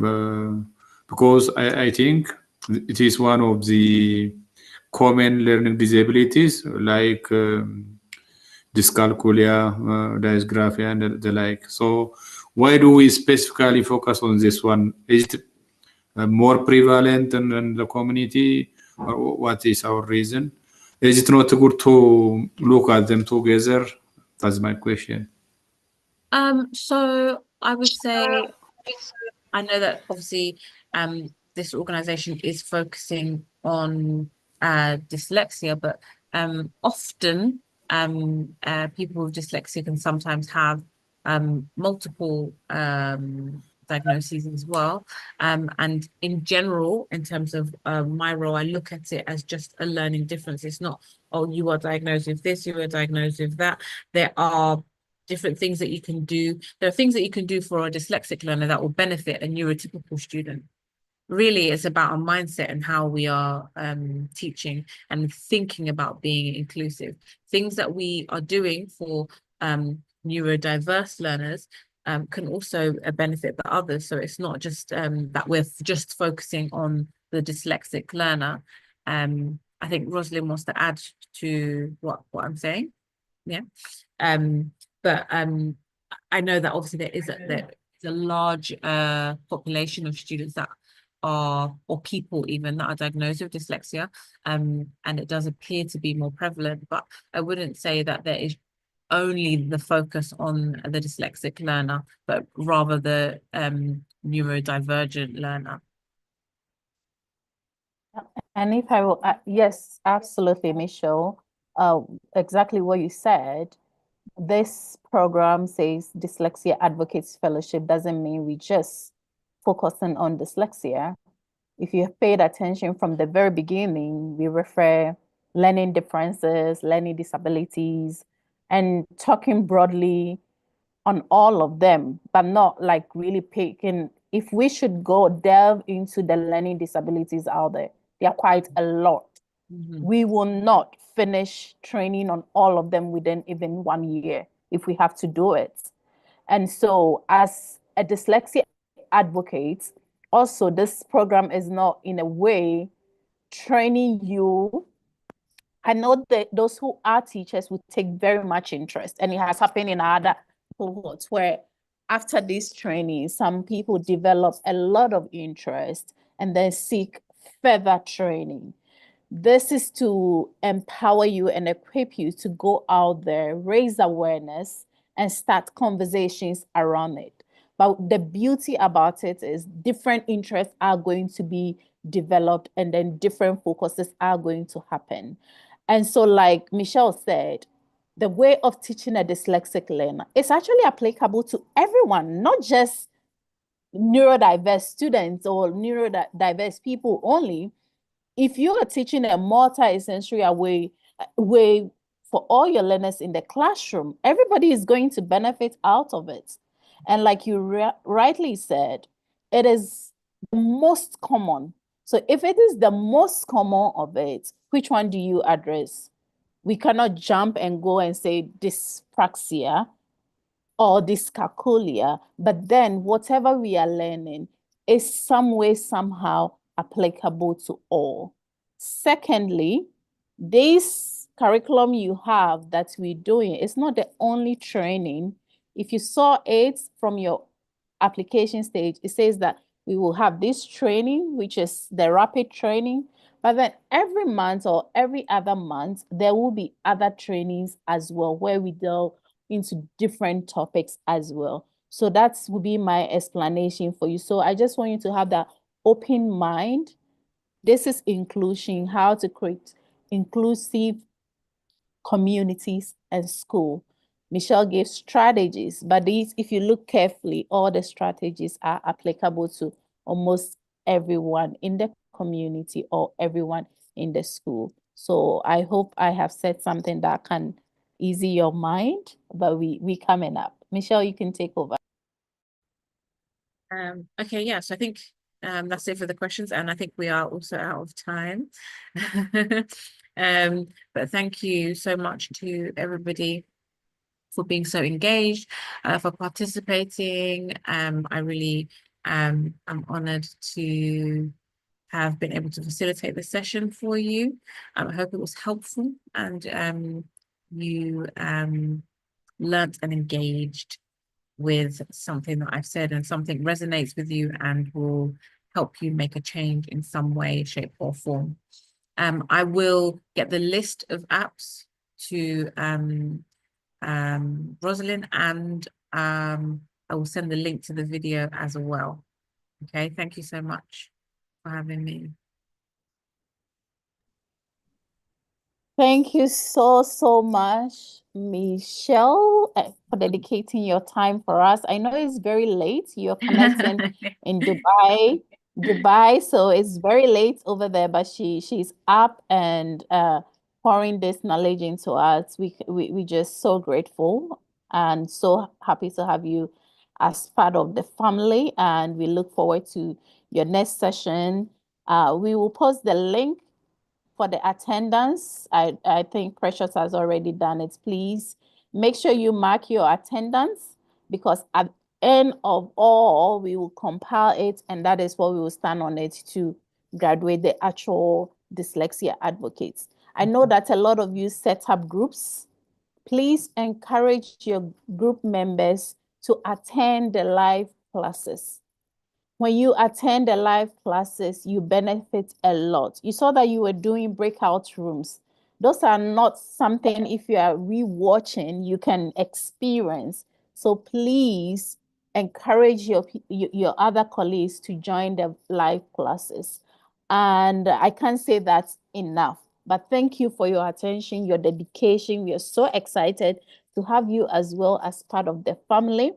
Because I think it is one of the common learning disabilities, like dyscalculia, dysgraphia, and the like. So why do we specifically focus on this one? Is it more prevalent in the community, or what is our reason? Is it not good to look at them together? That's my question. So I would say, I know that obviously this organization is focusing on dyslexia, but often people with dyslexia can sometimes have multiple diagnoses as well. And in general, in terms of my role, I look at it as just a learning difference. It's not, oh, you are diagnosed with this, you are diagnosed with that. There are different things that you can do. There are things that you can do for a dyslexic learner that will benefit a neurotypical student. Really, it's about our mindset and how we are teaching and thinking about being inclusive. Things that we are doing for neurodiverse learners can also benefit the others. So it's not just that we're just focusing on the dyslexic learner. I think Rosalind wants to add to what I'm saying. Yeah. But I know that obviously there is a large population of students that are, or people even, that are diagnosed with dyslexia, and it does appear to be more prevalent, but I wouldn't say that there is only the focus on the dyslexic learner, but rather the neurodivergent learner. And if I will, yes, absolutely, Michelle. Exactly what you said. This program says Dyslexia Advocates Fellowship doesn't mean we just focusing on dyslexia. If you have paid attention from the very beginning, we refer learning differences, learning disabilities, and talking broadly on all of them, but not like really picking. If we should go delve into the learning disabilities out there, there are quite a lot. We will not finish training on all of them within even 1 year if we have to do it. And so as a dyslexia advocate, also this program is not in a way training you. I know that those who are teachers will take very much interest, and it has happened in other cohorts where after this training, some people develop a lot of interest and then seek further training. This is to empower you and equip you to go out there, raise awareness, and start conversations around it. But the beauty about it is different interests are going to be developed, and then different focuses are going to happen. And so, like Michelle said, the way of teaching a dyslexic learner is actually applicable to everyone, not just neurodiverse students or neurodiverse people only. If you are teaching a multi-sensory way for all your learners in the classroom, everybody is going to benefit out of it. And like you rightly said, it is the most common. So if it is the most common of it, which one do you address? We cannot jump and go and say dyspraxia or dyscalculia, but then whatever we are learning is some way, somehow applicable to all. Secondly, this curriculum you have that we're doing is not the only training. If you saw it from your application stage, it says that we will have this training, which is the rapid training, but then every month or every other month, there will be other trainings as well, where we delve into different topics as well. So that would be my explanation for you. So I just want you to have that open mind. This is inclusion, how to create inclusive communities and school. Michelle gave strategies, but these, if you look carefully, all the strategies are applicable to almost everyone in the community or everyone in the school. So I hope I have said something that can ease your mind, but we coming up. Michelle, you can take over. Okay, yeah, so I think that's it for the questions, and I think we are also out of time. But thank you so much to everybody for being so engaged, for participating. I really am honored to have been able to facilitate the session for you. I hope it was helpful and you learnt and engaged with something that I've said, and something resonates with you and will help you make a change in some way, shape, or form. I will get the list of apps to Rosalind, and I will send the link to the video as well. Okay, thank you so much for having me. Thank you so much, Michelle, for dedicating your time for us. I know it's very late. You're connecting in Dubai, so it's very late over there, but she's up and pouring this knowledge into us. We just so grateful and so happy to have you as part of the family, and we look forward to your next session. We will post the link for the attendance. I think Precious has already done it. Please make sure you mark your attendance, because at the end of all, we will compile it, and that is what we will stand on it to graduate the actual dyslexia advocates. I know that a lot of you set up groups. Please encourage your group members to attend the live classes. When you attend the live classes, you benefit a lot. You saw that you were doing breakout rooms. Those are not something, if you are rewatching, you can experience. So please encourage your other colleagues to join the live classes. And I can't say that enough. But thank you for your attention, your dedication. We are so excited to have you as well as part of the family.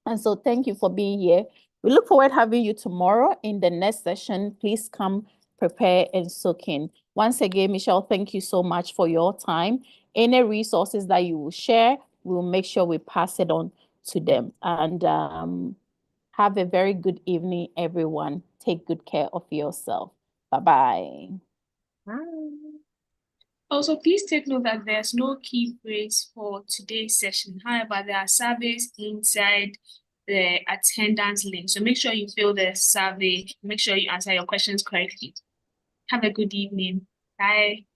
And so thank you for being here. We look forward to having you tomorrow in the next session. Please come prepare and soak in. Once again, Michelle, thank you so much for your time. Any resources that you will share, we'll make sure we pass it on to them. And have a very good evening, everyone. Take good care of yourself. Bye-bye. Bye. Also, please take note that there's no key phrase for today's session. However, there are surveys inside the attendance link. So make sure you fill the survey. Make sure you answer your questions correctly. Have a good evening. Bye.